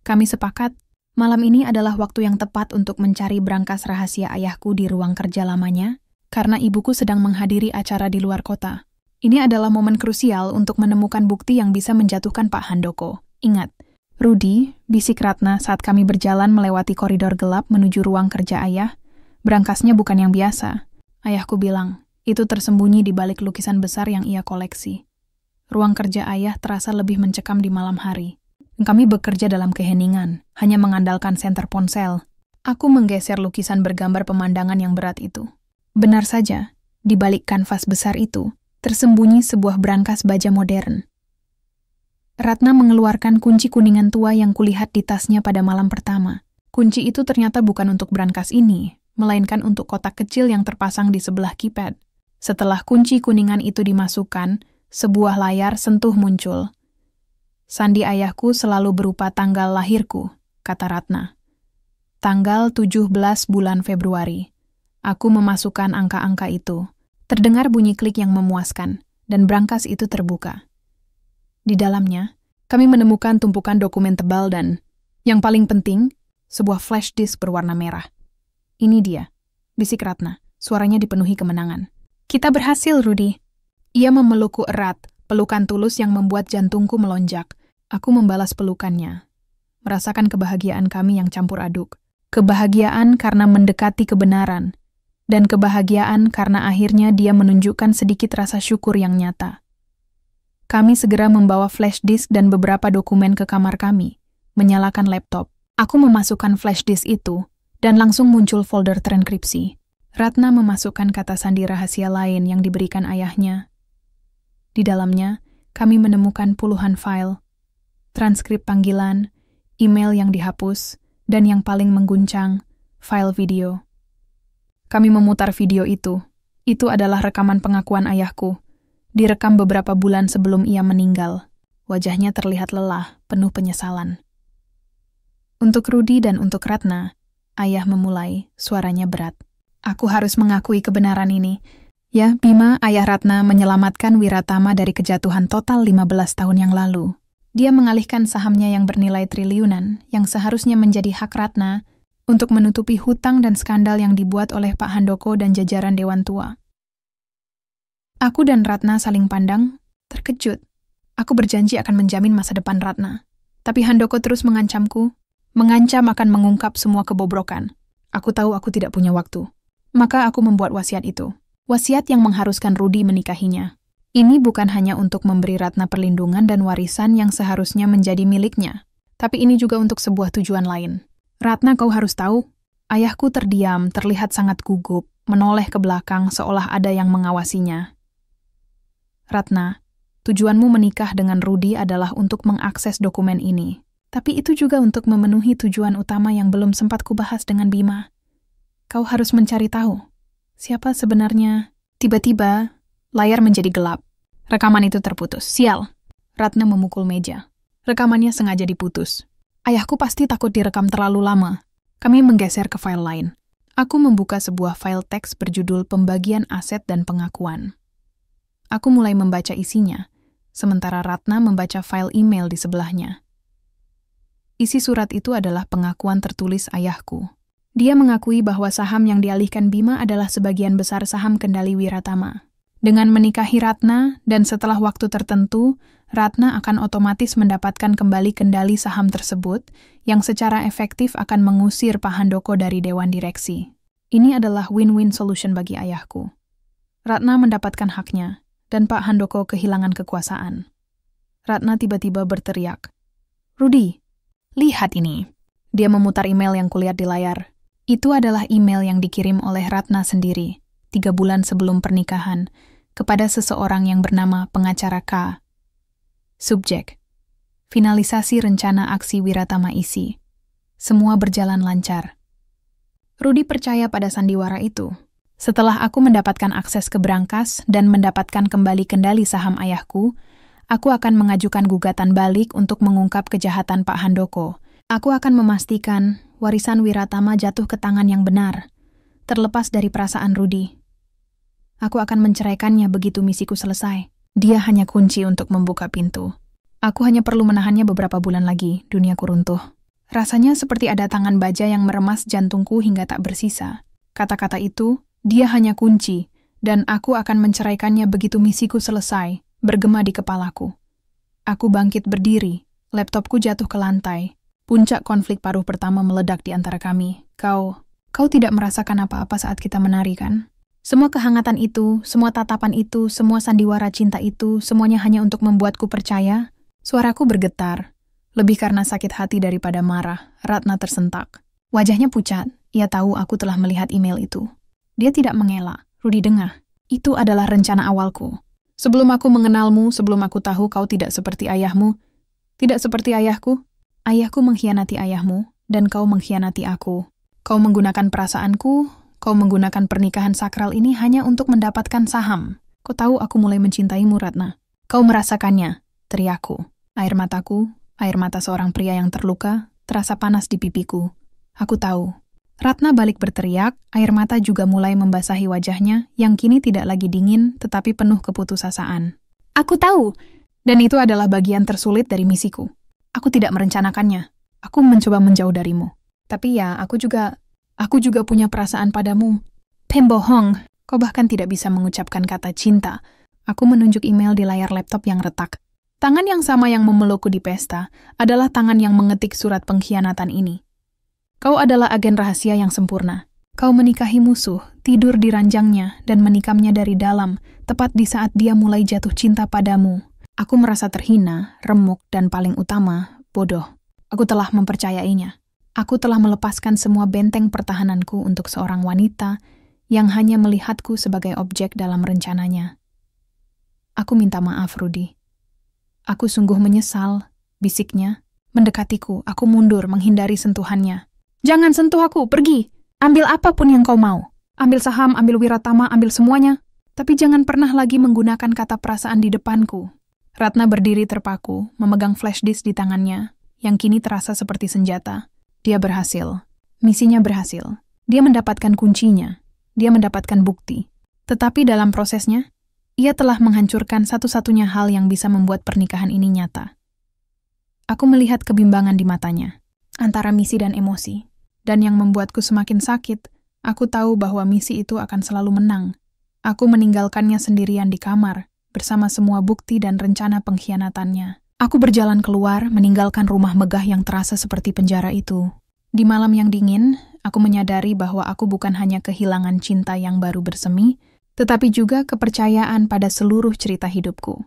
Kami sepakat, malam ini adalah waktu yang tepat untuk mencari brankas rahasia ayahku di ruang kerja lamanya, karena ibuku sedang menghadiri acara di luar kota. Ini adalah momen krusial untuk menemukan bukti yang bisa menjatuhkan Pak Handoko. Ingat, Rudy, bisik Ratna saat kami berjalan melewati koridor gelap menuju ruang kerja ayah. Brankasnya bukan yang biasa. Ayahku bilang, itu tersembunyi di balik lukisan besar yang ia koleksi. Ruang kerja ayah terasa lebih mencekam di malam hari. Kami bekerja dalam keheningan, hanya mengandalkan senter ponsel. Aku menggeser lukisan bergambar pemandangan yang berat itu. Benar saja, di balik kanvas besar itu, tersembunyi sebuah brankas baja modern. Ratna mengeluarkan kunci kuningan tua yang kulihat di tasnya pada malam pertama. Kunci itu ternyata bukan untuk brankas ini, melainkan untuk kotak kecil yang terpasang di sebelah keypad. Setelah kunci kuningan itu dimasukkan, sebuah layar sentuh muncul. "Sandi ayahku selalu berupa tanggal lahirku," kata Ratna. "Tanggal 17 bulan Februari. Aku memasukkan angka-angka itu." Terdengar bunyi klik yang memuaskan, dan brankas itu terbuka. Di dalamnya, kami menemukan tumpukan dokumen tebal dan, yang paling penting, sebuah flash disk berwarna merah. "Ini dia," bisik Ratna, suaranya dipenuhi kemenangan. "Kita berhasil, Rudy." Ia memelukku erat, pelukan tulus yang membuat jantungku melonjak. Aku membalas pelukannya, merasakan kebahagiaan kami yang campur aduk. Kebahagiaan karena mendekati kebenaran, dan kebahagiaan karena akhirnya dia menunjukkan sedikit rasa syukur yang nyata. Kami segera membawa flash disk dan beberapa dokumen ke kamar kami, menyalakan laptop. Aku memasukkan flash disk itu, dan langsung muncul folder terenkripsi. Ratna memasukkan kata sandi rahasia lain yang diberikan ayahnya. Di dalamnya, kami menemukan puluhan file, transkrip panggilan, email yang dihapus, dan yang paling mengguncang, file video. Kami memutar video itu. Itu adalah rekaman pengakuan ayahku. Direkam beberapa bulan sebelum ia meninggal. Wajahnya terlihat lelah, penuh penyesalan. Untuk Rudy dan untuk Ratna, ayah memulai, suaranya berat. Aku harus mengakui kebenaran ini. Ya, Bima, ayah Ratna menyelamatkan Wiratama dari kejatuhan total 15 tahun yang lalu. Dia mengalihkan sahamnya yang bernilai triliunan, yang seharusnya menjadi hak Ratna, untuk menutupi hutang dan skandal yang dibuat oleh Pak Handoko dan jajaran Dewan Tua. Aku dan Ratna saling pandang, terkejut. Aku berjanji akan menjamin masa depan Ratna. Tapi Handoko terus mengancam akan mengungkap semua kebobrokan. Aku tahu aku tidak punya waktu. Maka aku membuat wasiat itu. Wasiat yang mengharuskan Rudy menikahinya. Ini bukan hanya untuk memberi Ratna perlindungan dan warisan yang seharusnya menjadi miliknya. Tapi ini juga untuk sebuah tujuan lain. Ratna, kau harus tahu, ayahku terdiam, terlihat sangat gugup, menoleh ke belakang seolah ada yang mengawasinya. Ratna, tujuanmu menikah dengan Rudy adalah untuk mengakses dokumen ini. Tapi itu juga untuk memenuhi tujuan utama yang belum sempat kubahas dengan Bima. Kau harus mencari tahu. Siapa sebenarnya? Tiba-tiba, layar menjadi gelap. Rekaman itu terputus. Sial. Ratna memukul meja. Rekamannya sengaja diputus. Ayahku pasti takut direkam terlalu lama. Kami menggeser ke file lain. Aku membuka sebuah file teks berjudul Pembagian Aset dan Pengakuan. Aku mulai membaca isinya, sementara Ratna membaca file email di sebelahnya. Isi surat itu adalah pengakuan tertulis ayahku. Dia mengakui bahwa saham yang dialihkan Bima adalah sebagian besar saham kendali Wiratama. Dengan menikahi Ratna dan setelah waktu tertentu, Ratna akan otomatis mendapatkan kembali kendali saham tersebut yang secara efektif akan mengusir Pak Handoko dari Dewan Direksi. Ini adalah win-win solution bagi ayahku. Ratna mendapatkan haknya, dan Pak Handoko kehilangan kekuasaan. Ratna tiba-tiba berteriak, "Rudy, lihat ini." Dia memutar email yang kulihat di layar. Itu adalah email yang dikirim oleh Ratna sendiri, 3 bulan sebelum pernikahan, kepada seseorang yang bernama pengacara K. Subjek: finalisasi rencana aksi Wiratama isi. Semua berjalan lancar. Rudy percaya pada sandiwara itu. Setelah aku mendapatkan akses ke berangkas dan mendapatkan kembali kendali saham ayahku, aku akan mengajukan gugatan balik untuk mengungkap kejahatan Pak Handoko. Aku akan memastikan warisan Wiratama jatuh ke tangan yang benar, terlepas dari perasaan Rudy. Aku akan menceraikannya begitu misiku selesai. Dia hanya kunci untuk membuka pintu. Aku hanya perlu menahannya beberapa bulan lagi, duniaku runtuh. Rasanya seperti ada tangan baja yang meremas jantungku hingga tak bersisa. Kata-kata itu, dia hanya kunci, dan aku akan menceraikannya begitu misiku selesai, bergema di kepalaku. Aku bangkit berdiri, laptopku jatuh ke lantai. Puncak konflik paruh pertama meledak di antara kami. Kau tidak merasakan apa-apa saat kita menari, kan? Semua kehangatan itu, semua tatapan itu, semua sandiwara cinta itu, semuanya hanya untuk membuatku percaya. Suaraku bergetar, lebih karena sakit hati daripada marah. Ratna tersentak. Wajahnya pucat, ia tahu aku telah melihat email itu. Dia tidak mengelak. Rudy, dengar. Itu adalah rencana awalku. Sebelum aku mengenalmu, sebelum aku tahu kau tidak seperti ayahmu, tidak seperti ayahku, ayahku mengkhianati ayahmu, dan kau mengkhianati aku. Kau menggunakan perasaanku, kau menggunakan pernikahan sakral ini hanya untuk mendapatkan saham. Kau tahu aku mulai mencintaimu, Ratna. Kau merasakannya, teriakku. Air mataku, air mata seorang pria yang terluka, terasa panas di pipiku. Aku tahu. Ratna balik berteriak, air mata juga mulai membasahi wajahnya, yang kini tidak lagi dingin, tetapi penuh keputusasaan. Aku tahu, dan itu adalah bagian tersulit dari misiku. Aku tidak merencanakannya. Aku mencoba menjauh darimu. Tapi ya, aku juga punya perasaan padamu. Pembohong, kau bahkan tidak bisa mengucapkan kata cinta. Aku menunjuk email di layar laptop yang retak. Tangan yang sama yang memelukku di pesta adalah tangan yang mengetik surat pengkhianatan ini. Kau adalah agen rahasia yang sempurna. Kau menikahi musuh, tidur di ranjangnya, dan menikamnya dari dalam, tepat di saat dia mulai jatuh cinta padamu. Aku merasa terhina, remuk, dan paling utama, bodoh. Aku telah mempercayainya. Aku telah melepaskan semua benteng pertahananku untuk seorang wanita yang hanya melihatku sebagai objek dalam rencananya. Aku minta maaf, Rudy. Aku sungguh menyesal, bisiknya. Mendekatiku, aku mundur menghindari sentuhannya. Jangan sentuh aku, pergi. Ambil apapun yang kau mau. Ambil saham, ambil Wiratama, ambil semuanya. Tapi jangan pernah lagi menggunakan kata perasaan di depanku. Ratna berdiri terpaku, memegang flash disk di tangannya, yang kini terasa seperti senjata. Dia berhasil. Misinya berhasil. Dia mendapatkan kuncinya. Dia mendapatkan bukti. Tetapi dalam prosesnya, ia telah menghancurkan satu-satunya hal yang bisa membuat pernikahan ini nyata. Aku melihat kebimbangan di matanya, antara misi dan emosi. Dan yang membuatku semakin sakit, aku tahu bahwa misi itu akan selalu menang. Aku meninggalkannya sendirian di kamar, bersama semua bukti dan rencana pengkhianatannya. Aku berjalan keluar, meninggalkan rumah megah yang terasa seperti penjara itu. Di malam yang dingin, aku menyadari bahwa aku bukan hanya kehilangan cinta yang baru bersemi, tetapi juga kepercayaan pada seluruh cerita hidupku.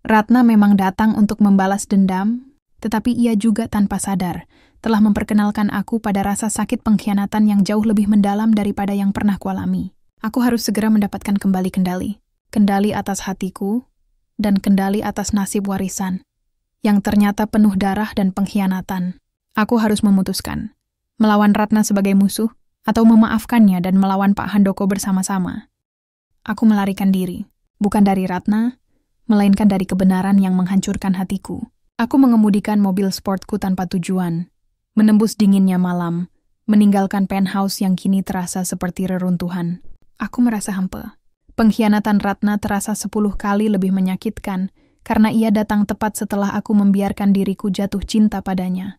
Ratna memang datang untuk membalas dendam, tetapi ia juga tanpa sadar telah memperkenalkan aku pada rasa sakit pengkhianatan yang jauh lebih mendalam daripada yang pernah kualami. Aku harus segera mendapatkan kembali kendali. Kendali atas hatiku, dan kendali atas nasib warisan, yang ternyata penuh darah dan pengkhianatan. Aku harus memutuskan, melawan Ratna sebagai musuh, atau memaafkannya dan melawan Pak Handoko bersama-sama. Aku melarikan diri, bukan dari Ratna, melainkan dari kebenaran yang menghancurkan hatiku. Aku mengemudikan mobil sportku tanpa tujuan, menembus dinginnya malam, meninggalkan penthouse yang kini terasa seperti reruntuhan. Aku merasa hampa. Pengkhianatan Ratna terasa 10 kali lebih menyakitkan karena ia datang tepat setelah aku membiarkan diriku jatuh cinta padanya.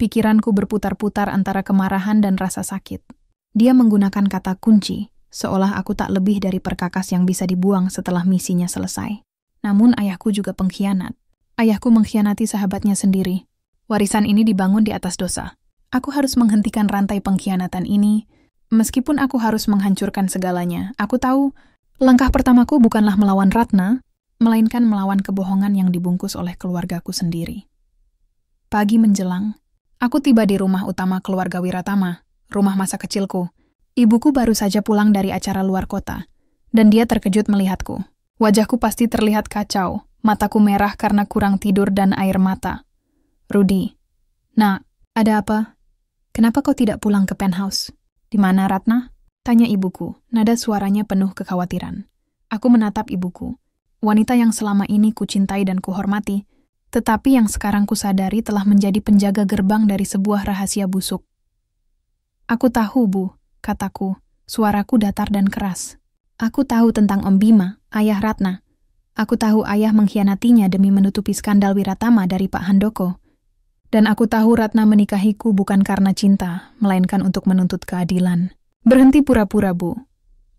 Pikiranku berputar-putar antara kemarahan dan rasa sakit. Dia menggunakan kata kunci, seolah aku tak lebih dari perkakas yang bisa dibuang setelah misinya selesai. Namun ayahku juga pengkhianat. Ayahku mengkhianati sahabatnya sendiri. Warisan ini dibangun di atas dosa. Aku harus menghentikan rantai pengkhianatan ini, meskipun aku harus menghancurkan segalanya. Aku tahu, langkah pertamaku bukanlah melawan Ratna, melainkan melawan kebohongan yang dibungkus oleh keluargaku sendiri. Pagi menjelang, aku tiba di rumah utama keluarga Wiratama, rumah masa kecilku. Ibuku baru saja pulang dari acara luar kota, dan dia terkejut melihatku. Wajahku pasti terlihat kacau, mataku merah karena kurang tidur dan air mata. Rudy, nak, ada apa? Kenapa kau tidak pulang ke penthouse? Di mana Ratna? Tanya ibuku, nada suaranya penuh kekhawatiran. Aku menatap ibuku, wanita yang selama ini kucintai dan kuhormati, tetapi yang sekarang kusadari telah menjadi penjaga gerbang dari sebuah rahasia busuk. Aku tahu, Bu, kataku, suaraku datar dan keras. Aku tahu tentang Om Bima, ayah Ratna. Aku tahu ayah mengkhianatinya demi menutupi skandal Wiratama dari Pak Handoko. Dan aku tahu Ratna menikahiku bukan karena cinta, melainkan untuk menuntut keadilan. Berhenti pura-pura, Bu.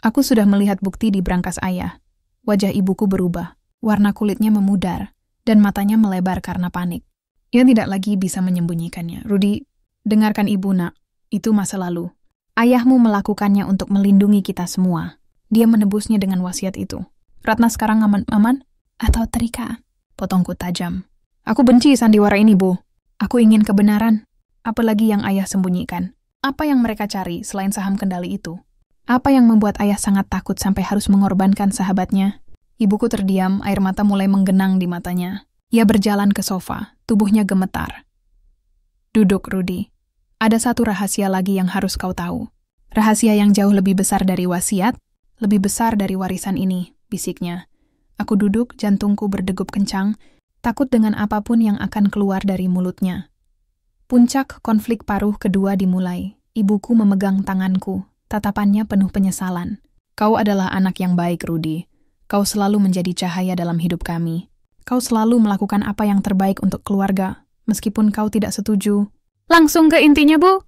Aku sudah melihat bukti di brankas ayah. Wajah ibuku berubah, warna kulitnya memudar, dan matanya melebar karena panik. Ia tidak lagi bisa menyembunyikannya. Rudy, dengarkan ibu, nak. Itu masa lalu. Ayahmu melakukannya untuk melindungi kita semua. Dia menebusnya dengan wasiat itu. Ratna sekarang aman atau terikat? Potongku tajam. Aku benci sandiwara ini, Bu. Aku ingin kebenaran. Apalagi yang ayah sembunyikan. Apa yang mereka cari selain saham kendali itu? Apa yang membuat ayah sangat takut sampai harus mengorbankan sahabatnya? Ibuku terdiam, air mata mulai menggenang di matanya. Ia berjalan ke sofa, tubuhnya gemetar. Duduk, Rudy. Ada satu rahasia lagi yang harus kau tahu. Rahasia yang jauh lebih besar dari wasiat, lebih besar dari warisan ini, bisiknya. Aku duduk, jantungku berdegup kencang, takut dengan apapun yang akan keluar dari mulutnya. Puncak konflik paruh kedua dimulai. Ibuku memegang tanganku, tatapannya penuh penyesalan. Kau adalah anak yang baik, Rudy. Kau selalu menjadi cahaya dalam hidup kami. Kau selalu melakukan apa yang terbaik untuk keluarga, meskipun kau tidak setuju. Langsung ke intinya, Bu.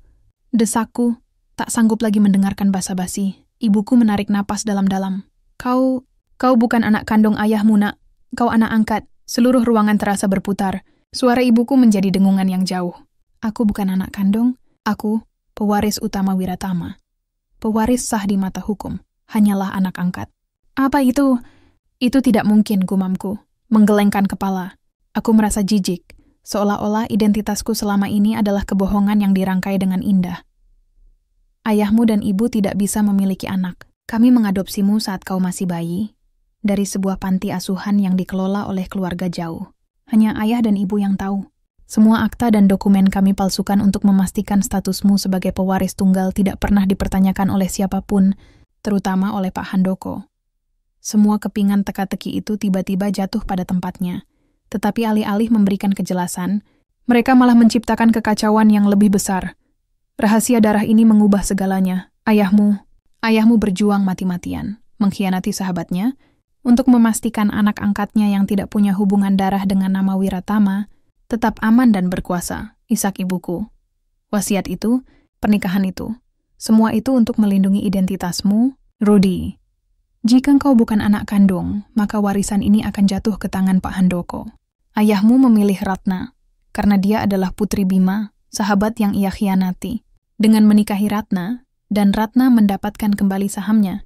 Desakku, tak sanggup lagi mendengarkan basa-basi. Ibuku menarik napas dalam-dalam. Kau bukan anak kandung ayahmu, nak. Kau anak angkat. Seluruh ruangan terasa berputar. Suara ibuku menjadi dengungan yang jauh. Aku bukan anak kandung. Aku, pewaris utama Wiratama. Pewaris sah di mata hukum. Hanyalah anak angkat. Apa itu? Itu tidak mungkin, gumamku. menggelengkan kepala. Aku merasa jijik, seolah-olah identitasku selama ini adalah kebohongan yang dirangkai dengan indah. Ayahmu dan ibu tidak bisa memiliki anak. Kami mengadopsimu saat kau masih bayi, dari sebuah panti asuhan yang dikelola oleh keluarga jauh. Hanya ayah dan ibu yang tahu. Semua akta dan dokumen kami palsukan untuk memastikan statusmu sebagai pewaris tunggal tidak pernah dipertanyakan oleh siapapun, terutama oleh Pak Handoko. Semua kepingan teka-teki itu tiba-tiba jatuh pada tempatnya. Tetapi alih-alih memberikan kejelasan, mereka malah menciptakan kekacauan yang lebih besar. Rahasia darah ini mengubah segalanya. Ayahmu berjuang mati-matian, mengkhianati sahabatnya, untuk memastikan anak angkatnya yang tidak punya hubungan darah dengan nama Wiratama tetap aman dan berkuasa. Ishak ibuku. Wasiat itu, pernikahan itu, semua itu untuk melindungi identitasmu, Rudy. Jika engkau bukan anak kandung, maka warisan ini akan jatuh ke tangan Pak Handoko. Ayahmu memilih Ratna, karena dia adalah putri Bima, sahabat yang ia khianati. Dengan menikahi Ratna, dan Ratna mendapatkan kembali sahamnya,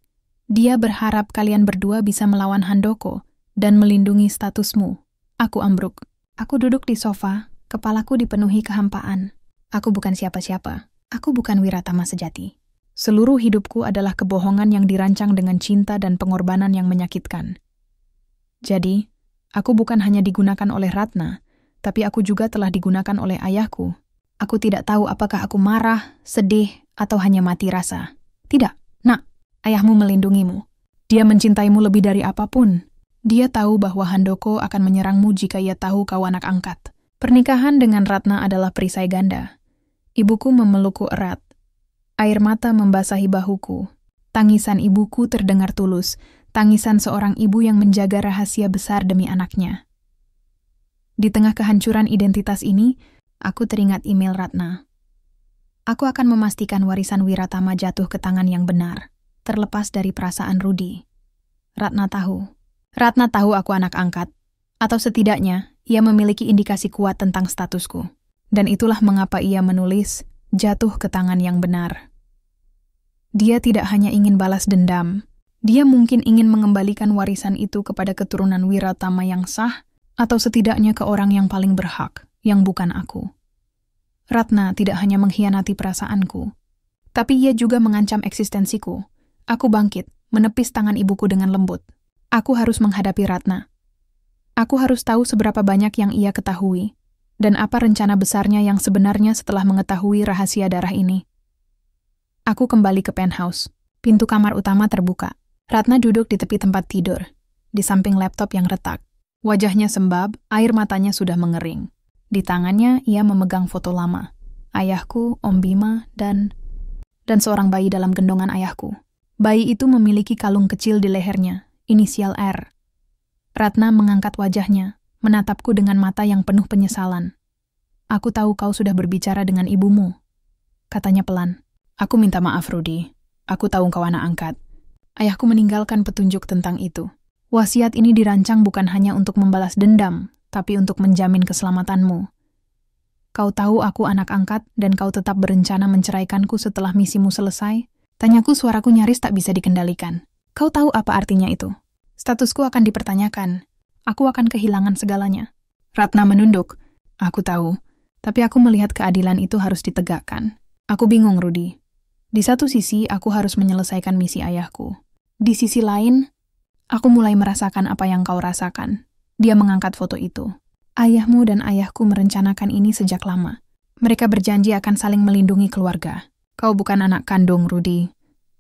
dia berharap kalian berdua bisa melawan Handoko dan melindungi statusmu. Aku ambruk. Aku duduk di sofa, kepalaku dipenuhi kehampaan. Aku bukan siapa-siapa. Aku bukan Wiratama sejati. Seluruh hidupku adalah kebohongan yang dirancang dengan cinta dan pengorbanan yang menyakitkan. Jadi, aku bukan hanya digunakan oleh Ratna, tapi aku juga telah digunakan oleh ayahku. Aku tidak tahu apakah aku marah, sedih, atau hanya mati rasa. Tidak, nak, ayahmu melindungimu. Dia mencintaimu lebih dari apapun. Dia tahu bahwa Handoko akan menyerangmu jika ia tahu kau anak angkat. Pernikahan dengan Ratna adalah perisai ganda. Ibuku memelukku erat. Air mata membasahi bahuku. Tangisan ibuku terdengar tulus. Tangisan seorang ibu yang menjaga rahasia besar demi anaknya. Di tengah kehancuran identitas ini, aku teringat email Ratna. Aku akan memastikan warisan Wiratama jatuh ke tangan yang benar, terlepas dari perasaan Rudy. Ratna tahu aku anak angkat, atau setidaknya ia memiliki indikasi kuat tentang statusku. Dan itulah mengapa ia menulis, jatuh ke tangan yang benar. Dia tidak hanya ingin balas dendam, dia mungkin ingin mengembalikan warisan itu kepada keturunan Wiratama yang sah, atau setidaknya ke orang yang paling berhak, yang bukan aku. Ratna tidak hanya mengkhianati perasaanku, tapi ia juga mengancam eksistensiku. Aku bangkit, menepis tangan ibuku dengan lembut. Aku harus menghadapi Ratna. Aku harus tahu seberapa banyak yang ia ketahui, dan apa rencana besarnya yang sebenarnya setelah mengetahui rahasia darah ini. Aku kembali ke penthouse. Pintu kamar utama terbuka. Ratna duduk di tepi tempat tidur, di samping laptop yang retak. Wajahnya sembab, air matanya sudah mengering. Di tangannya ia memegang foto lama. Ayahku, Om Bima, dan seorang bayi dalam gendongan ayahku. Bayi itu memiliki kalung kecil di lehernya. Inisial R. Ratna mengangkat wajahnya, menatapku dengan mata yang penuh penyesalan. Aku tahu kau sudah berbicara dengan ibumu, katanya pelan. Aku minta maaf, Rudy. Aku tahu kau anak angkat. Ayahku meninggalkan petunjuk tentang itu. Wasiat ini dirancang bukan hanya untuk membalas dendam, tapi untuk menjamin keselamatanmu. Kau tahu aku anak angkat dan kau tetap berencana menceraikanku setelah misimu selesai? Tanyaku, suaraku nyaris tak bisa dikendalikan. Kau tahu apa artinya itu? Statusku akan dipertanyakan. Aku akan kehilangan segalanya. Ratna menunduk. Aku tahu, tapi aku melihat keadilan itu harus ditegakkan. Aku bingung, Rudy. Di satu sisi, aku harus menyelesaikan misi ayahku. Di sisi lain, aku mulai merasakan apa yang kau rasakan. Dia mengangkat foto itu. Ayahmu dan ayahku merencanakan ini sejak lama. Mereka berjanji akan saling melindungi keluarga. Kau bukan anak kandung, Rudy.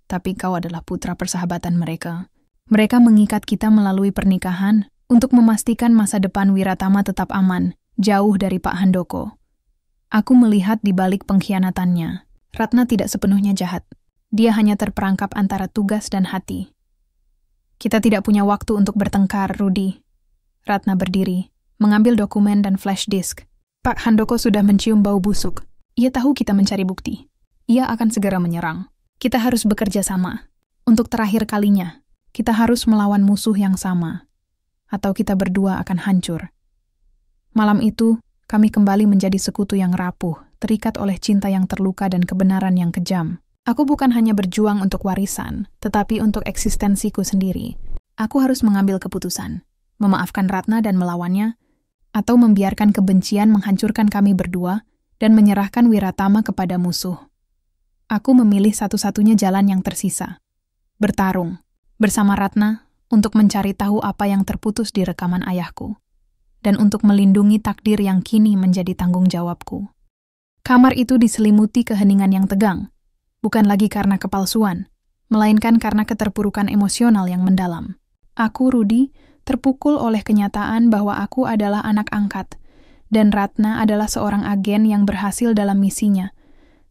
Tapi kau adalah putra persahabatan mereka. Mereka mengikat kita melalui pernikahan untuk memastikan masa depan Wiratama tetap aman, jauh dari Pak Handoko. Aku melihat di balik pengkhianatannya, Ratna tidak sepenuhnya jahat. Dia hanya terperangkap antara tugas dan hati. Kita tidak punya waktu untuk bertengkar, Rudy. Ratna berdiri, mengambil dokumen dan flash disk. Pak Handoko sudah mencium bau busuk. Ia tahu kita mencari bukti. Ia akan segera menyerang. Kita harus bekerja sama. Untuk terakhir kalinya, kita harus melawan musuh yang sama. Atau kita berdua akan hancur. Malam itu, kami kembali menjadi sekutu yang rapuh, terikat oleh cinta yang terluka dan kebenaran yang kejam. Aku bukan hanya berjuang untuk warisan, tetapi untuk eksistensiku sendiri. Aku harus mengambil keputusan. memaafkan Ratna dan melawannya, atau membiarkan kebencian menghancurkan kami berdua dan menyerahkan Wiratama kepada musuh. Aku memilih satu-satunya jalan yang tersisa. Bertarung bersama Ratna untuk mencari tahu apa yang terputus di rekaman ayahku, dan untuk melindungi takdir yang kini menjadi tanggung jawabku. Kamar itu diselimuti keheningan yang tegang, bukan lagi karena kepalsuan, melainkan karena keterpurukan emosional yang mendalam. Aku, Rudy, terpukul oleh kenyataan bahwa aku adalah anak angkat, dan Ratna adalah seorang agen yang berhasil dalam misinya,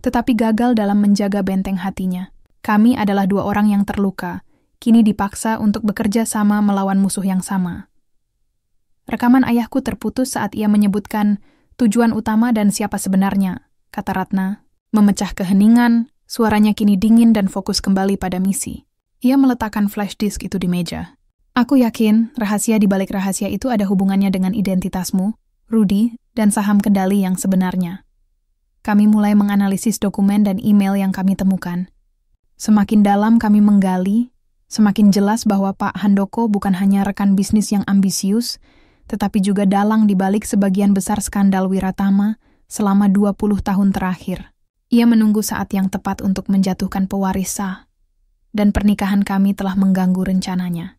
tetapi gagal dalam menjaga benteng hatinya. Kami adalah dua orang yang terluka, kini dipaksa untuk bekerja sama melawan musuh yang sama. Rekaman ayahku terputus saat ia menyebutkan tujuan utama dan siapa sebenarnya, kata Ratna. Memecah keheningan, suaranya kini dingin dan fokus kembali pada misi. Ia meletakkan flash disk itu di meja. Aku yakin rahasia di balik rahasia itu ada hubungannya dengan identitasmu, Rudy, dan saham kendali yang sebenarnya. Kami mulai menganalisis dokumen dan email yang kami temukan. Semakin dalam kami menggali, semakin jelas bahwa Pak Handoko bukan hanya rekan bisnis yang ambisius, tetapi juga dalang di balik sebagian besar skandal Wiratama selama 20 tahun terakhir. Ia menunggu saat yang tepat untuk menjatuhkan pewaris sah, dan pernikahan kami telah mengganggu rencananya.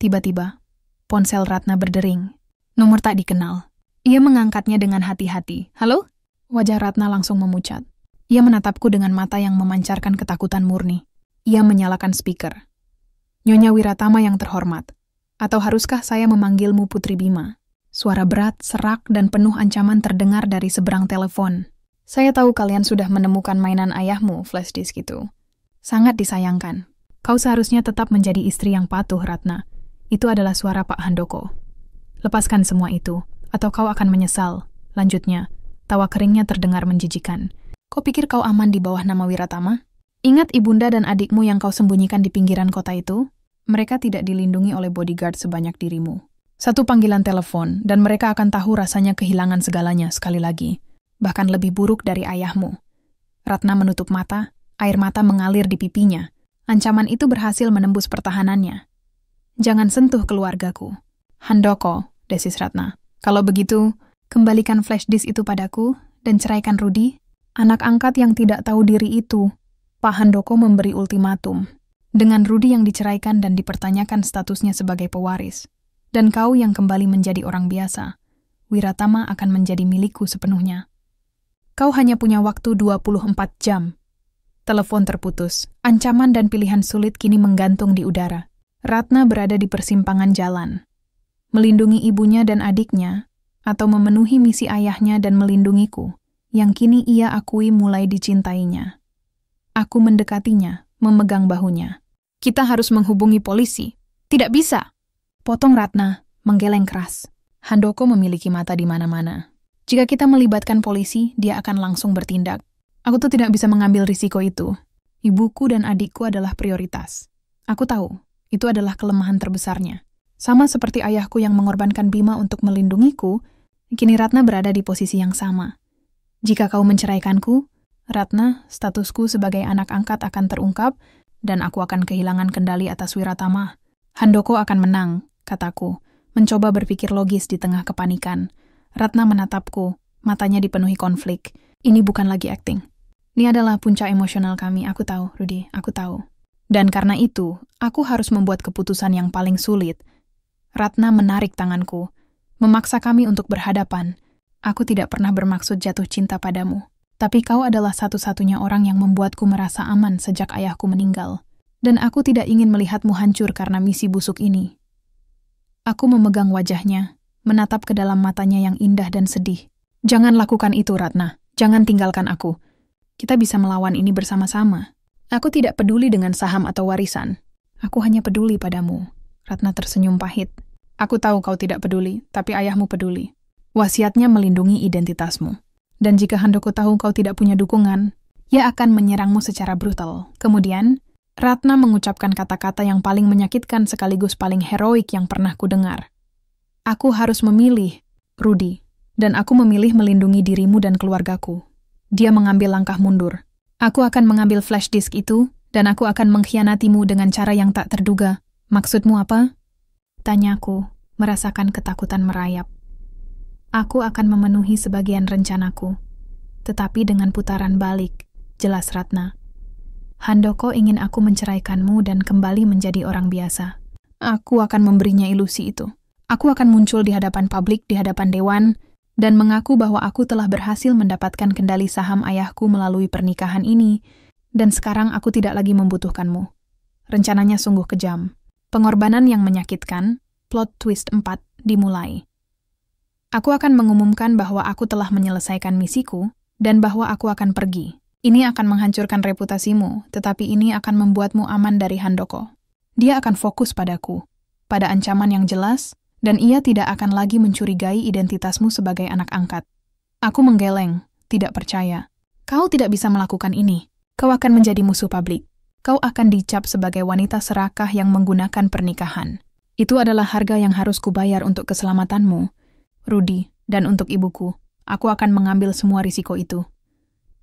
Tiba-tiba, ponsel Ratna berdering. Nomor tak dikenal. Ia mengangkatnya dengan hati-hati. Halo? Wajah Ratna langsung memucat. Ia menatapku dengan mata yang memancarkan ketakutan murni. Ia menyalakan speaker. Nyonya Wiratama yang terhormat. Atau haruskah saya memanggilmu Putri Bima? Suara berat, serak, dan penuh ancaman terdengar dari seberang telepon. Saya tahu kalian sudah menemukan mainan ayahmu, flash disk itu. Sangat disayangkan. Kau seharusnya tetap menjadi istri yang patuh, Ratna. Itu adalah suara Pak Handoko. Lepaskan semua itu, atau kau akan menyesal. Lanjutnya, tawa keringnya terdengar menjijikan. Kau pikir kau aman di bawah nama Wiratama? Ingat ibunda dan adikmu yang kau sembunyikan di pinggiran kota itu? Mereka tidak dilindungi oleh bodyguard sebanyak dirimu. Satu panggilan telepon, dan mereka akan tahu rasanya kehilangan segalanya sekali lagi. Bahkan lebih buruk dari ayahmu. Ratna menutup mata, air mata mengalir di pipinya. Ancaman itu berhasil menembus pertahanannya. Jangan sentuh keluargaku. Handoko, desis Ratna. Kalau begitu, kembalikan flash disk itu padaku dan ceraikan Rudy. Anak angkat yang tidak tahu diri itu. Pak Handoko memberi ultimatum. Dengan Rudy yang diceraikan dan dipertanyakan statusnya sebagai pewaris. Dan kau yang kembali menjadi orang biasa. Wiratama akan menjadi milikku sepenuhnya. Kau hanya punya waktu 24 jam. Telepon terputus. Ancaman dan pilihan sulit kini menggantung di udara. Ratna berada di persimpangan jalan. Melindungi ibunya dan adiknya, atau memenuhi misi ayahnya dan melindungiku, yang kini ia akui mulai dicintainya. Aku mendekatinya, memegang bahunya. Kita harus menghubungi polisi. Tidak bisa. Potong Ratna, menggeleng keras. Handoko memiliki mata di mana-mana. Jika kita melibatkan polisi, dia akan langsung bertindak. Aku tuh tidak bisa mengambil risiko itu. Ibuku dan adikku adalah prioritas. Aku tahu. Itu adalah kelemahan terbesarnya. Sama seperti ayahku yang mengorbankan Bima untuk melindungiku, kini Ratna berada di posisi yang sama. Jika kau menceraikanku, Ratna, statusku sebagai anak angkat akan terungkap, dan aku akan kehilangan kendali atas Wiratama. Handoko akan menang, kataku, mencoba berpikir logis di tengah kepanikan. Ratna menatapku, matanya dipenuhi konflik. Ini bukan lagi akting. Ini adalah puncak emosional kami, aku tahu, Rudy, aku tahu. Dan karena itu, aku harus membuat keputusan yang paling sulit. Ratna menarik tanganku, memaksa kami untuk berhadapan. Aku tidak pernah bermaksud jatuh cinta padamu. Tapi kau adalah satu-satunya orang yang membuatku merasa aman sejak ayahku meninggal. Dan aku tidak ingin melihatmu hancur karena misi busuk ini. Aku memegang wajahnya, menatap ke dalam matanya yang indah dan sedih. Jangan lakukan itu, Ratna. Jangan tinggalkan aku. Kita bisa melawan ini bersama-sama. Aku tidak peduli dengan saham atau warisan. Aku hanya peduli padamu. Ratna tersenyum pahit. Aku tahu kau tidak peduli, tapi ayahmu peduli. Wasiatnya melindungi identitasmu. Dan jika Handoko tahu kau tidak punya dukungan, ia akan menyerangmu secara brutal. Kemudian, Ratna mengucapkan kata-kata yang paling menyakitkan sekaligus paling heroik yang pernah kudengar. Aku harus memilih, Rudy. Dan aku memilih melindungi dirimu dan keluargaku. Dia mengambil langkah mundur. Aku akan mengambil flash disk itu, dan aku akan mengkhianatimu dengan cara yang tak terduga. Maksudmu apa? Tanyaku, merasakan ketakutan merayap. Aku akan memenuhi sebagian rencanaku, tetapi dengan putaran balik, jelas Ratna. Handoko ingin aku menceraikanmu dan kembali menjadi orang biasa. Aku akan memberinya ilusi itu. Aku akan muncul di hadapan publik, di hadapan dewan, dan mengaku bahwa aku telah berhasil mendapatkan kendali saham ayahku melalui pernikahan ini, dan sekarang aku tidak lagi membutuhkanmu. Rencananya sungguh kejam. Pengorbanan yang menyakitkan, plot twist 4, dimulai. Aku akan mengumumkan bahwa aku telah menyelesaikan misiku, dan bahwa aku akan pergi. Ini akan menghancurkan reputasimu, tetapi ini akan membuatmu aman dari Handoko. Dia akan fokus padaku, pada ancaman yang jelas, dan ia tidak akan lagi mencurigai identitasmu sebagai anak angkat. Aku menggeleng, tidak percaya. Kau tidak bisa melakukan ini. Kau akan menjadi musuh publik. Kau akan dicap sebagai wanita serakah yang menggunakan pernikahan. Itu adalah harga yang harus kubayar untuk keselamatanmu, Rudy, dan untuk ibuku. Aku akan mengambil semua risiko itu.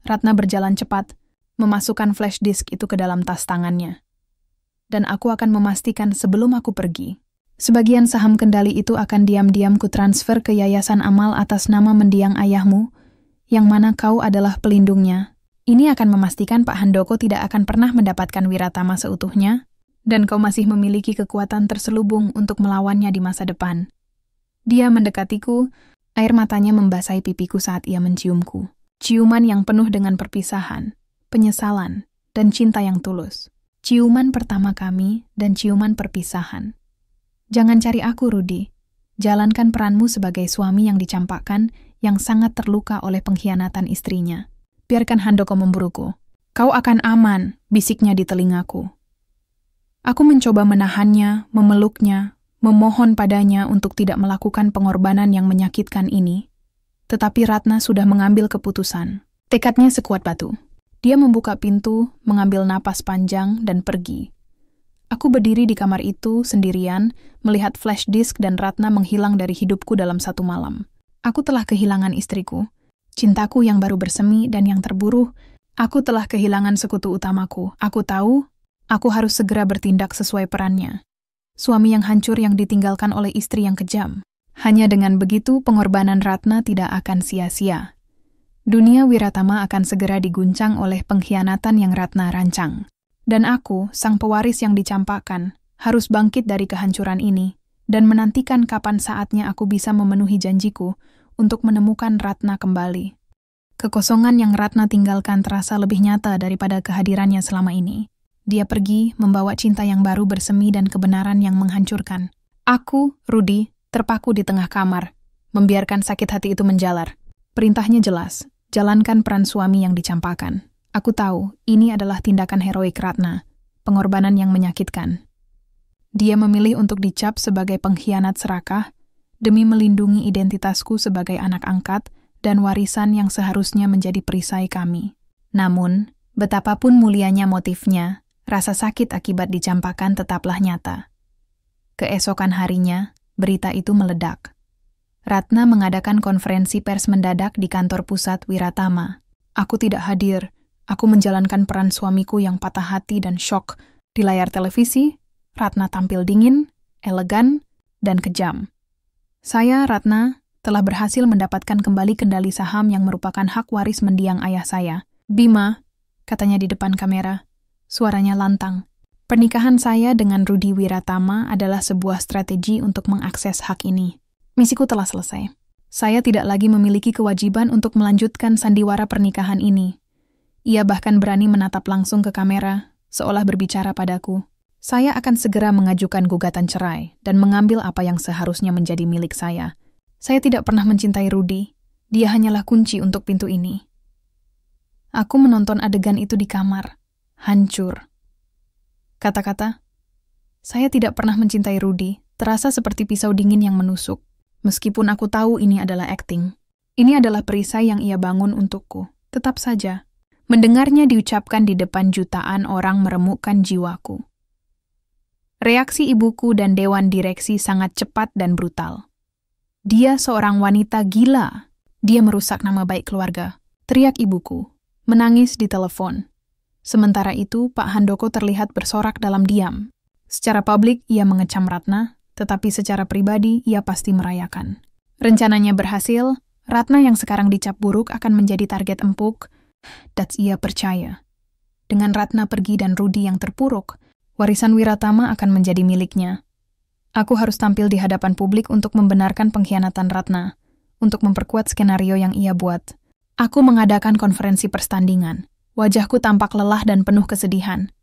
Ratna berjalan cepat, memasukkan flash disk itu ke dalam tas tangannya. Dan aku akan memastikan sebelum aku pergi, sebagian saham kendali itu akan diam-diam kutransfer ke Yayasan Amal atas nama mendiang ayahmu, yang mana kau adalah pelindungnya. Ini akan memastikan Pak Handoko tidak akan pernah mendapatkan Wiratama seutuhnya, dan kau masih memiliki kekuatan terselubung untuk melawannya di masa depan. Dia mendekatiku, air matanya membasahi pipiku saat ia menciumku. Ciuman yang penuh dengan perpisahan, penyesalan, dan cinta yang tulus. Ciuman pertama kami dan ciuman perpisahan. Jangan cari aku, Rudy. Jalankan peranmu sebagai suami yang dicampakkan, yang sangat terluka oleh pengkhianatan istrinya. Biarkan Handoko memburuku. Kau akan aman, bisiknya di telingaku. Aku mencoba menahannya, memeluknya, memohon padanya untuk tidak melakukan pengorbanan yang menyakitkan ini. Tetapi Ratna sudah mengambil keputusan. Tekadnya sekuat batu. Dia membuka pintu, mengambil napas panjang, dan pergi. Aku berdiri di kamar itu sendirian, melihat flash disk dan Ratna menghilang dari hidupku dalam satu malam. Aku telah kehilangan istriku, cintaku yang baru bersemi dan yang terburuh. Aku telah kehilangan sekutu utamaku. Aku tahu, aku harus segera bertindak sesuai perannya. Suami yang hancur yang ditinggalkan oleh istri yang kejam. Hanya dengan begitu pengorbanan Ratna tidak akan sia-sia. Dunia Wiratama akan segera diguncang oleh pengkhianatan yang Ratna rancang. Dan aku, sang pewaris yang dicampakkan, harus bangkit dari kehancuran ini dan menantikan kapan saatnya aku bisa memenuhi janjiku untuk menemukan Ratna kembali. Kekosongan yang Ratna tinggalkan terasa lebih nyata daripada kehadirannya selama ini. Dia pergi membawa cinta yang baru bersemi dan kebenaran yang menghancurkan. Aku, Rudy, terpaku di tengah kamar, membiarkan sakit hati itu menjalar. Perintahnya jelas, jalankan peran suami yang dicampakkan. Aku tahu, ini adalah tindakan heroik Ratna, pengorbanan yang menyakitkan. Dia memilih untuk dicap sebagai pengkhianat serakah, demi melindungi identitasku sebagai anak angkat dan warisan yang seharusnya menjadi perisai kami. Namun, betapapun mulianya motifnya, rasa sakit akibat dicampakkan tetaplah nyata. Keesokan harinya, berita itu meledak. Ratna mengadakan konferensi pers mendadak di kantor pusat Wiratama. Aku tidak hadir. Aku menjalankan peran suamiku yang patah hati dan syok. Di layar televisi, Ratna tampil dingin, elegan, dan kejam. Saya, Ratna, telah berhasil mendapatkan kembali kendali saham yang merupakan hak waris mendiang ayah saya. Bima, katanya di depan kamera. Suaranya lantang. Pernikahan saya dengan Rudy Wiratama adalah sebuah strategi untuk mengakses hak ini. Misiku telah selesai. Saya tidak lagi memiliki kewajiban untuk melanjutkan sandiwara pernikahan ini. Ia bahkan berani menatap langsung ke kamera, seolah berbicara padaku. Saya akan segera mengajukan gugatan cerai dan mengambil apa yang seharusnya menjadi milik saya. Saya tidak pernah mencintai Rudy. Dia hanyalah kunci untuk pintu ini. Aku menonton adegan itu di kamar. Hancur. Kata-kata, saya tidak pernah mencintai Rudy, terasa seperti pisau dingin yang menusuk. Meskipun aku tahu ini adalah akting. Ini adalah perisai yang ia bangun untukku. Tetap saja, mendengarnya diucapkan di depan jutaan orang meremukkan jiwaku. Reaksi ibuku dan dewan direksi sangat cepat dan brutal. Dia seorang wanita gila. Dia merusak nama baik keluarga. Teriak ibuku, menangis di telepon. Sementara itu, Pak Handoko terlihat bersorak dalam diam. Secara publik, ia mengecam Ratna, tetapi secara pribadi ia pasti merayakan. Rencananya berhasil, Ratna yang sekarang dicap buruk akan menjadi target empuk, dan ia percaya. Dengan Ratna pergi dan Rudy yang terpuruk, warisan Wiratama akan menjadi miliknya. Aku harus tampil di hadapan publik untuk membenarkan pengkhianatan Ratna, untuk memperkuat skenario yang ia buat. Aku mengadakan konferensi pertandingan. Wajahku tampak lelah dan penuh kesedihan.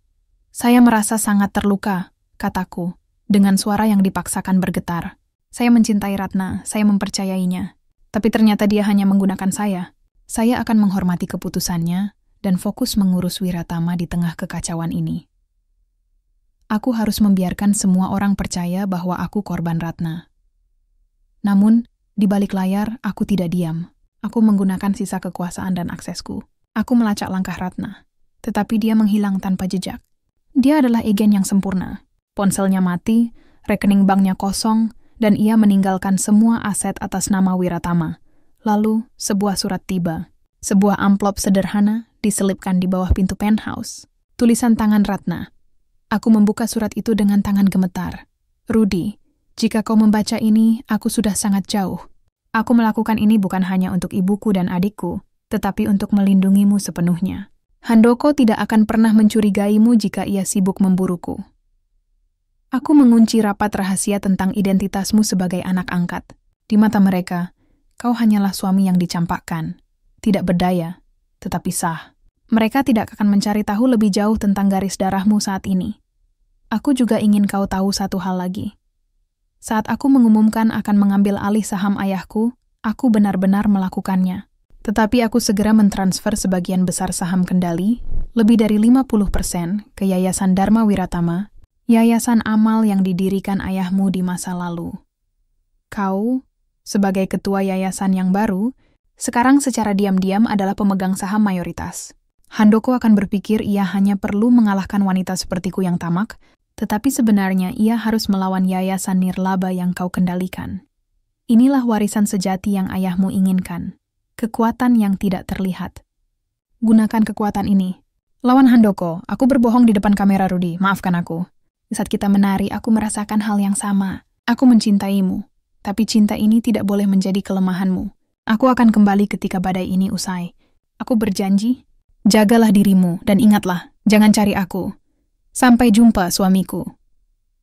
Saya merasa sangat terluka, kataku, dengan suara yang dipaksakan bergetar. Saya mencintai Ratna, saya mempercayainya. Tapi ternyata dia hanya menggunakan saya. Saya akan menghormati keputusannya dan fokus mengurus Wiratama di tengah kekacauan ini. Aku harus membiarkan semua orang percaya bahwa aku korban Ratna. Namun, di balik layar, aku tidak diam. Aku menggunakan sisa kekuasaan dan aksesku. Aku melacak langkah Ratna, tetapi dia menghilang tanpa jejak. Dia adalah agen yang sempurna. Ponselnya mati, rekening banknya kosong, dan ia meninggalkan semua aset atas nama Wiratama. Lalu, sebuah surat tiba. Sebuah amplop sederhana diselipkan di bawah pintu penthouse. Tulisan tangan Ratna. Aku membuka surat itu dengan tangan gemetar. Rudy, jika kau membaca ini, aku sudah sangat jauh. Aku melakukan ini bukan hanya untuk ibuku dan adikku, tetapi untuk melindungimu sepenuhnya. Handoko tidak akan pernah mencurigaimu jika ia sibuk memburuku. Aku mengunci rapat rahasia tentang identitasmu sebagai anak angkat. Di mata mereka, kau hanyalah suami yang dicampakkan. Tidak berdaya, tetapi sah. Mereka tidak akan mencari tahu lebih jauh tentang garis darahmu saat ini. Aku juga ingin kau tahu satu hal lagi. Saat aku mengumumkan akan mengambil alih saham ayahku, aku benar-benar melakukannya. Tetapi aku segera mentransfer sebagian besar saham kendali, lebih dari 50%, ke Yayasan Dharma Wiratama, yayasan amal yang didirikan ayahmu di masa lalu. Kau, sebagai ketua yayasan yang baru, sekarang secara diam-diam adalah pemegang saham mayoritas. Handoko akan berpikir ia hanya perlu mengalahkan wanita sepertiku yang tamak, tetapi sebenarnya ia harus melawan yayasan nirlaba yang kau kendalikan. Inilah warisan sejati yang ayahmu inginkan. Kekuatan yang tidak terlihat. Gunakan kekuatan ini. Lawan Handoko, aku berbohong di depan kamera Rudy, maafkan aku. Saat kita menari, aku merasakan hal yang sama. Aku mencintaimu, tapi cinta ini tidak boleh menjadi kelemahanmu. Aku akan kembali ketika badai ini usai. Aku berjanji, jagalah dirimu dan ingatlah, jangan cari aku. Sampai jumpa, suamiku.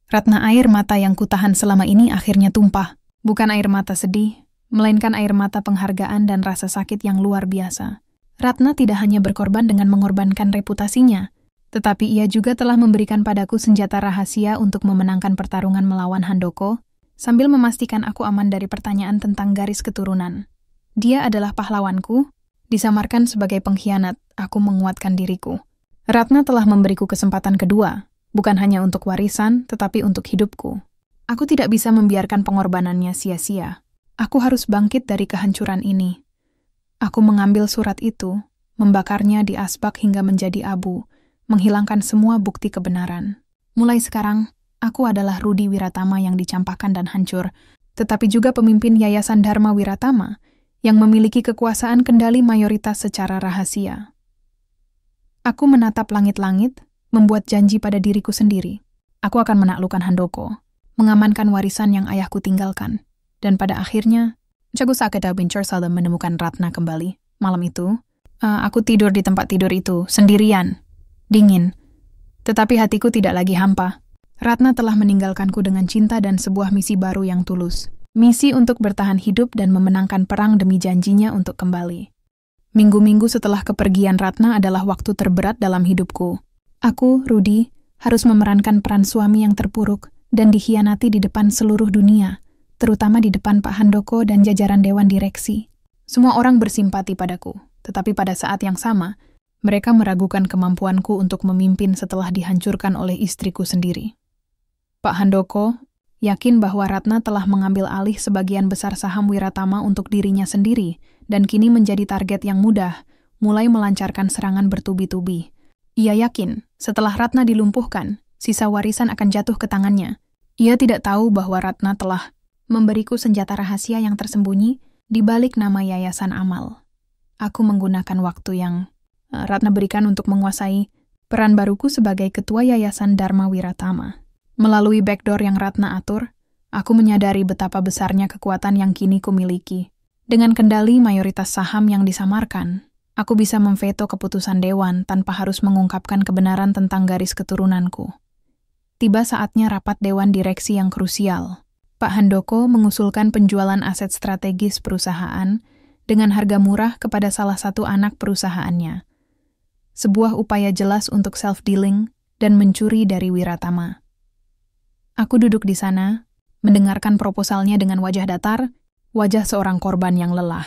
Ratna air mata yang kutahan selama ini akhirnya tumpah. Bukan air mata sedih, melainkan air mata penghargaan dan rasa sakit yang luar biasa. Ratna tidak hanya berkorban dengan mengorbankan reputasinya, tetapi ia juga telah memberikan padaku senjata rahasia untuk memenangkan pertarungan melawan Handoko, sambil memastikan aku aman dari pertanyaan tentang garis keturunan. Dia adalah pahlawanku, disamarkan sebagai pengkhianat, aku menguatkan diriku. Ratna telah memberiku kesempatan kedua, bukan hanya untuk warisan, tetapi untuk hidupku. Aku tidak bisa membiarkan pengorbanannya sia-sia. Aku harus bangkit dari kehancuran ini. Aku mengambil surat itu, membakarnya di asbak hingga menjadi abu, menghilangkan semua bukti kebenaran. Mulai sekarang, aku adalah Rudy Wiratama yang dicampakkan dan hancur, tetapi juga pemimpin Yayasan Dharma Wiratama yang memiliki kekuasaan kendali mayoritas secara rahasia. Aku menatap langit-langit, membuat janji pada diriku sendiri. Aku akan menaklukkan Handoko, mengamankan warisan yang ayahku tinggalkan. Dan pada akhirnya, Cagu Sakeda Binchar Salam menemukan Ratna kembali. Malam itu, aku tidur di tempat tidur itu, sendirian, dingin. Tetapi hatiku tidak lagi hampa. Ratna telah meninggalkanku dengan cinta dan sebuah misi baru yang tulus. Misi untuk bertahan hidup dan memenangkan perang demi janjinya untuk kembali. Minggu-minggu setelah kepergian Ratna adalah waktu terberat dalam hidupku. Aku, Rudy, harus memerankan peran suami yang terpuruk dan dikhianati di depan seluruh dunia, terutama di depan Pak Handoko dan jajaran Dewan Direksi. Semua orang bersimpati padaku, tetapi pada saat yang sama, mereka meragukan kemampuanku untuk memimpin setelah dihancurkan oleh istriku sendiri. Pak Handoko yakin bahwa Ratna telah mengambil alih sebagian besar saham Wiratama untuk dirinya sendiri dan kini menjadi target yang mudah, mulai melancarkan serangan bertubi-tubi. Ia yakin, setelah Ratna dilumpuhkan, sisa warisan akan jatuh ke tangannya. Ia tidak tahu bahwa Ratna telah memberiku senjata rahasia yang tersembunyi di balik nama Yayasan Amal. Aku menggunakan waktu yang Ratna berikan untuk menguasai peran baruku sebagai ketua Yayasan Dharma Wiratama. Melalui backdoor yang Ratna atur, Aku menyadari betapa besarnya kekuatan yang kini kumiliki. Dengan kendali mayoritas saham yang disamarkan, aku bisa memveto keputusan dewan tanpa harus mengungkapkan kebenaran tentang garis keturunanku. Tiba saatnya rapat dewan direksi yang krusial. Pak Handoko mengusulkan penjualan aset strategis perusahaan dengan harga murah kepada salah satu anak perusahaannya. Sebuah upaya jelas untuk self-dealing dan mencuri dari Wiratama. Aku duduk di sana, mendengarkan proposalnya dengan wajah datar, wajah seorang korban yang lelah.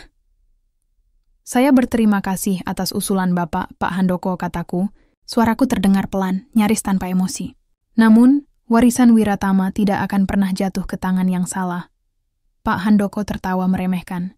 Saya berterima kasih atas usulan Bapak, Pak Handoko, kataku. Suaraku terdengar pelan, nyaris tanpa emosi. Namun, warisan Wiratama tidak akan pernah jatuh ke tangan yang salah. Pak Handoko tertawa meremehkan.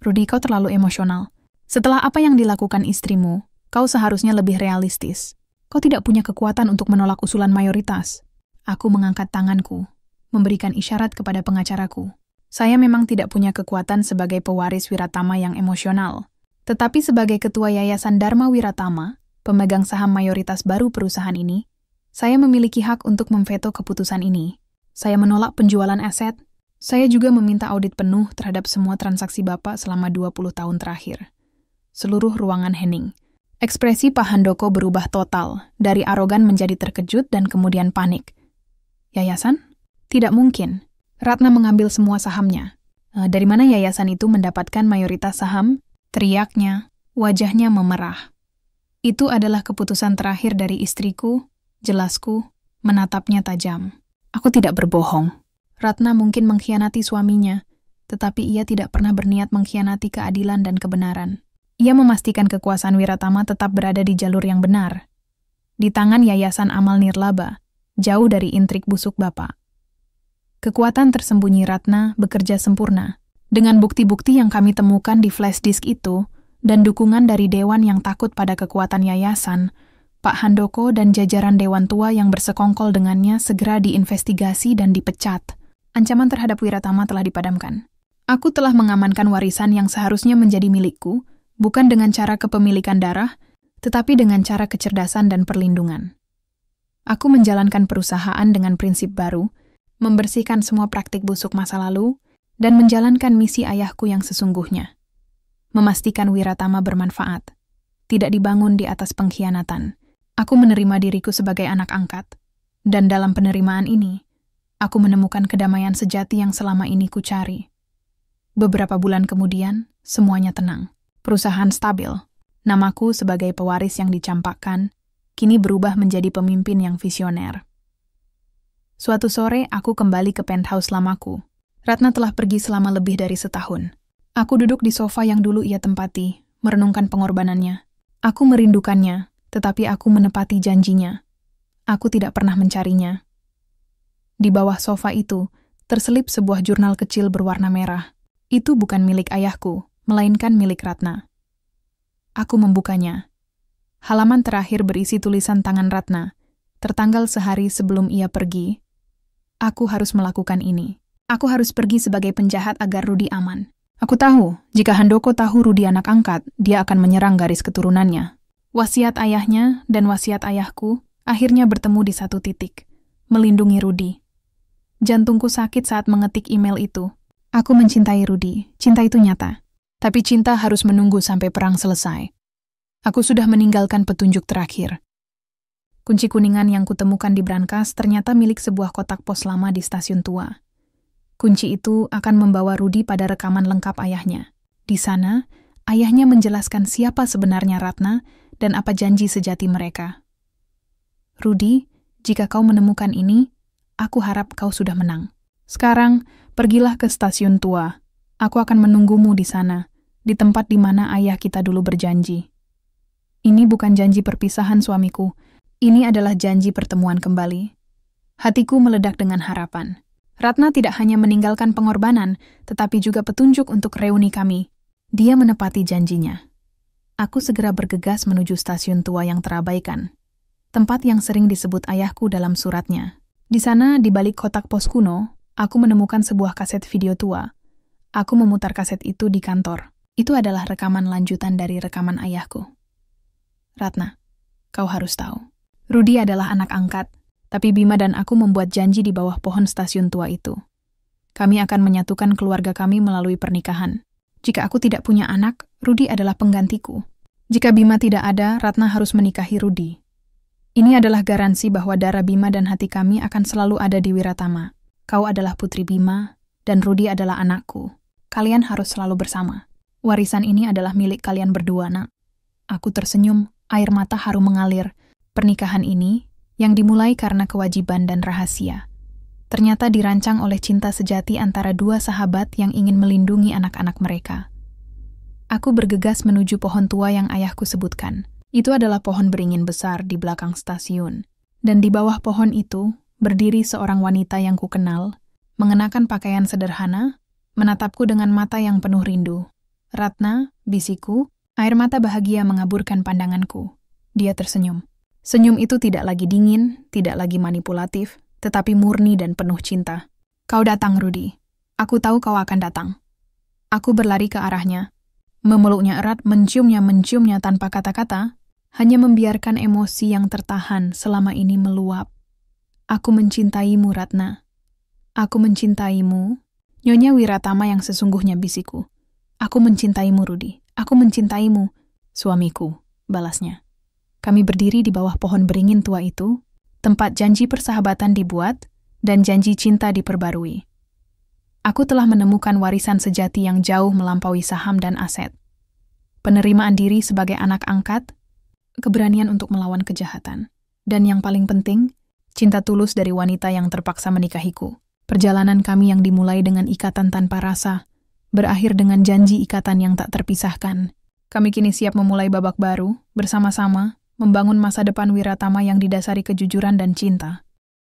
Rudi, kau terlalu emosional. Setelah apa yang dilakukan istrimu, kau seharusnya lebih realistis. Kau tidak punya kekuatan untuk menolak usulan mayoritas. Aku mengangkat tanganku, memberikan isyarat kepada pengacaraku. Saya memang tidak punya kekuatan sebagai pewaris Wiratama yang emosional. Tetapi sebagai ketua Yayasan Dharma Wiratama, pemegang saham mayoritas baru perusahaan ini, saya memiliki hak untuk memveto keputusan ini. Saya menolak penjualan aset. Saya juga meminta audit penuh terhadap semua transaksi Bapak selama 20 tahun terakhir. Seluruh ruangan hening. Ekspresi Pak Handoko berubah total, dari arogan menjadi terkejut dan kemudian panik. Yayasan? Tidak mungkin. Ratna mengambil semua sahamnya. Dari mana yayasan itu mendapatkan mayoritas saham? Teriaknya, wajahnya memerah. Itu adalah keputusan terakhir dari istriku, jelasku, menatapnya tajam. Aku tidak berbohong. Ratna mungkin mengkhianati suaminya, tetapi ia tidak pernah berniat mengkhianati keadilan dan kebenaran. Ia memastikan kekuasaan Wiratama tetap berada di jalur yang benar. Di tangan Yayasan Amal Nirlaba, jauh dari intrik busuk Bapak. Kekuatan tersembunyi Ratna bekerja sempurna. Dengan bukti-bukti yang kami temukan di flash disk itu, dan dukungan dari dewan yang takut pada kekuatan yayasan, Pak Handoko dan jajaran dewan tua yang bersekongkol dengannya segera diinvestigasi dan dipecat. Ancaman terhadap Wiratama telah dipadamkan. Aku telah mengamankan warisan yang seharusnya menjadi milikku, bukan dengan cara kepemilikan darah, tetapi dengan cara kecerdasan dan perlindungan. Aku menjalankan perusahaan dengan prinsip baru, membersihkan semua praktik busuk masa lalu, dan menjalankan misi ayahku yang sesungguhnya. Memastikan Wiratama bermanfaat, tidak dibangun di atas pengkhianatan. Aku menerima diriku sebagai anak angkat, dan dalam penerimaan ini, aku menemukan kedamaian sejati yang selama ini kucari. Beberapa bulan kemudian, semuanya tenang. Perusahaan stabil. Namaku sebagai pewaris yang dicampakkan, kini berubah menjadi pemimpin yang visioner. Suatu sore, aku kembali ke penthouse lamaku. Ratna telah pergi selama lebih dari setahun. Aku duduk di sofa yang dulu ia tempati, merenungkan pengorbanannya. Aku merindukannya, tetapi aku menepati janjinya. Aku tidak pernah mencarinya. Di bawah sofa itu, terselip sebuah jurnal kecil berwarna merah. Itu bukan milik ayahku, melainkan milik Ratna. Aku membukanya. Halaman terakhir berisi tulisan tangan Ratna, tertanggal sehari sebelum ia pergi. Aku harus melakukan ini. Aku harus pergi sebagai penjahat agar Rudi aman. Aku tahu, jika Handoko tahu Rudi anak angkat, dia akan menyerang garis keturunannya. Wasiat ayahnya dan wasiat ayahku akhirnya bertemu di satu titik. Melindungi Rudi. Jantungku sakit saat mengetik email itu. Aku mencintai Rudi, cinta itu nyata. Tapi cinta harus menunggu sampai perang selesai. Aku sudah meninggalkan petunjuk terakhir. Kunci kuningan yang kutemukan di brankas ternyata milik sebuah kotak pos lama di stasiun tua. Kunci itu akan membawa Rudi pada rekaman lengkap ayahnya. Di sana, ayahnya menjelaskan siapa sebenarnya Ratna dan apa janji sejati mereka. Rudi, jika kau menemukan ini, aku harap kau sudah menang. Sekarang, pergilah ke stasiun tua. Aku akan menunggumu di sana, di tempat di mana ayah kita dulu berjanji. Ini bukan janji perpisahan suamiku, ini adalah janji pertemuan kembali. Hatiku meledak dengan harapan. Ratna tidak hanya meninggalkan pengorbanan, tetapi juga petunjuk untuk reuni kami. Dia menepati janjinya. Aku segera bergegas menuju stasiun tua yang terabaikan. Tempat yang sering disebut ayahku dalam suratnya. Di sana, di balik kotak pos kuno, aku menemukan sebuah kaset video tua. Aku memutar kaset itu di kantor. Itu adalah rekaman lanjutan dari rekaman ayahku. Ratna, kau harus tahu. Rudi adalah anak angkat. Tapi Bima dan aku membuat janji di bawah pohon stasiun tua itu. Kami akan menyatukan keluarga kami melalui pernikahan. Jika aku tidak punya anak, Rudi adalah penggantiku. Jika Bima tidak ada, Ratna harus menikahi Rudi. Ini adalah garansi bahwa darah Bima dan hati kami akan selalu ada di Wiratama. Kau adalah putri Bima, dan Rudi adalah anakku. Kalian harus selalu bersama. Warisan ini adalah milik kalian berdua, nak. Aku tersenyum, air mata haru mengalir. Pernikahan ini, yang dimulai karena kewajiban dan rahasia, ternyata dirancang oleh cinta sejati antara dua sahabat yang ingin melindungi anak-anak mereka. Aku bergegas menuju pohon tua yang ayahku sebutkan. Itu adalah pohon beringin besar di belakang stasiun. Dan di bawah pohon itu, berdiri seorang wanita yang kukenal, mengenakan pakaian sederhana, menatapku dengan mata yang penuh rindu. Ratna, bisiku, air mata bahagia mengaburkan pandanganku. Dia tersenyum. Senyum itu tidak lagi dingin, tidak lagi manipulatif, tetapi murni dan penuh cinta. Kau datang, Rudi. Aku tahu kau akan datang. Aku berlari ke arahnya. Memeluknya erat, menciumnya tanpa kata-kata, hanya membiarkan emosi yang tertahan selama ini meluap. Aku mencintaimu, Ratna. Aku mencintaimu. Nyonya Wiratama yang sesungguhnya, bisiku. Aku mencintaimu, Rudi. Aku mencintaimu. Suamiku, balasnya. Kami berdiri di bawah pohon beringin tua itu, tempat janji persahabatan dibuat dan janji cinta diperbarui. Aku telah menemukan warisan sejati yang jauh melampaui saham dan aset. Penerimaan diri sebagai anak angkat, keberanian untuk melawan kejahatan, dan yang paling penting, cinta tulus dari wanita yang terpaksa menikahiku. Perjalanan kami yang dimulai dengan ikatan tanpa rasa, berakhir dengan janji ikatan yang tak terpisahkan. Kami kini siap memulai babak baru, bersama-sama, membangun masa depan Wiratama yang didasari kejujuran dan cinta.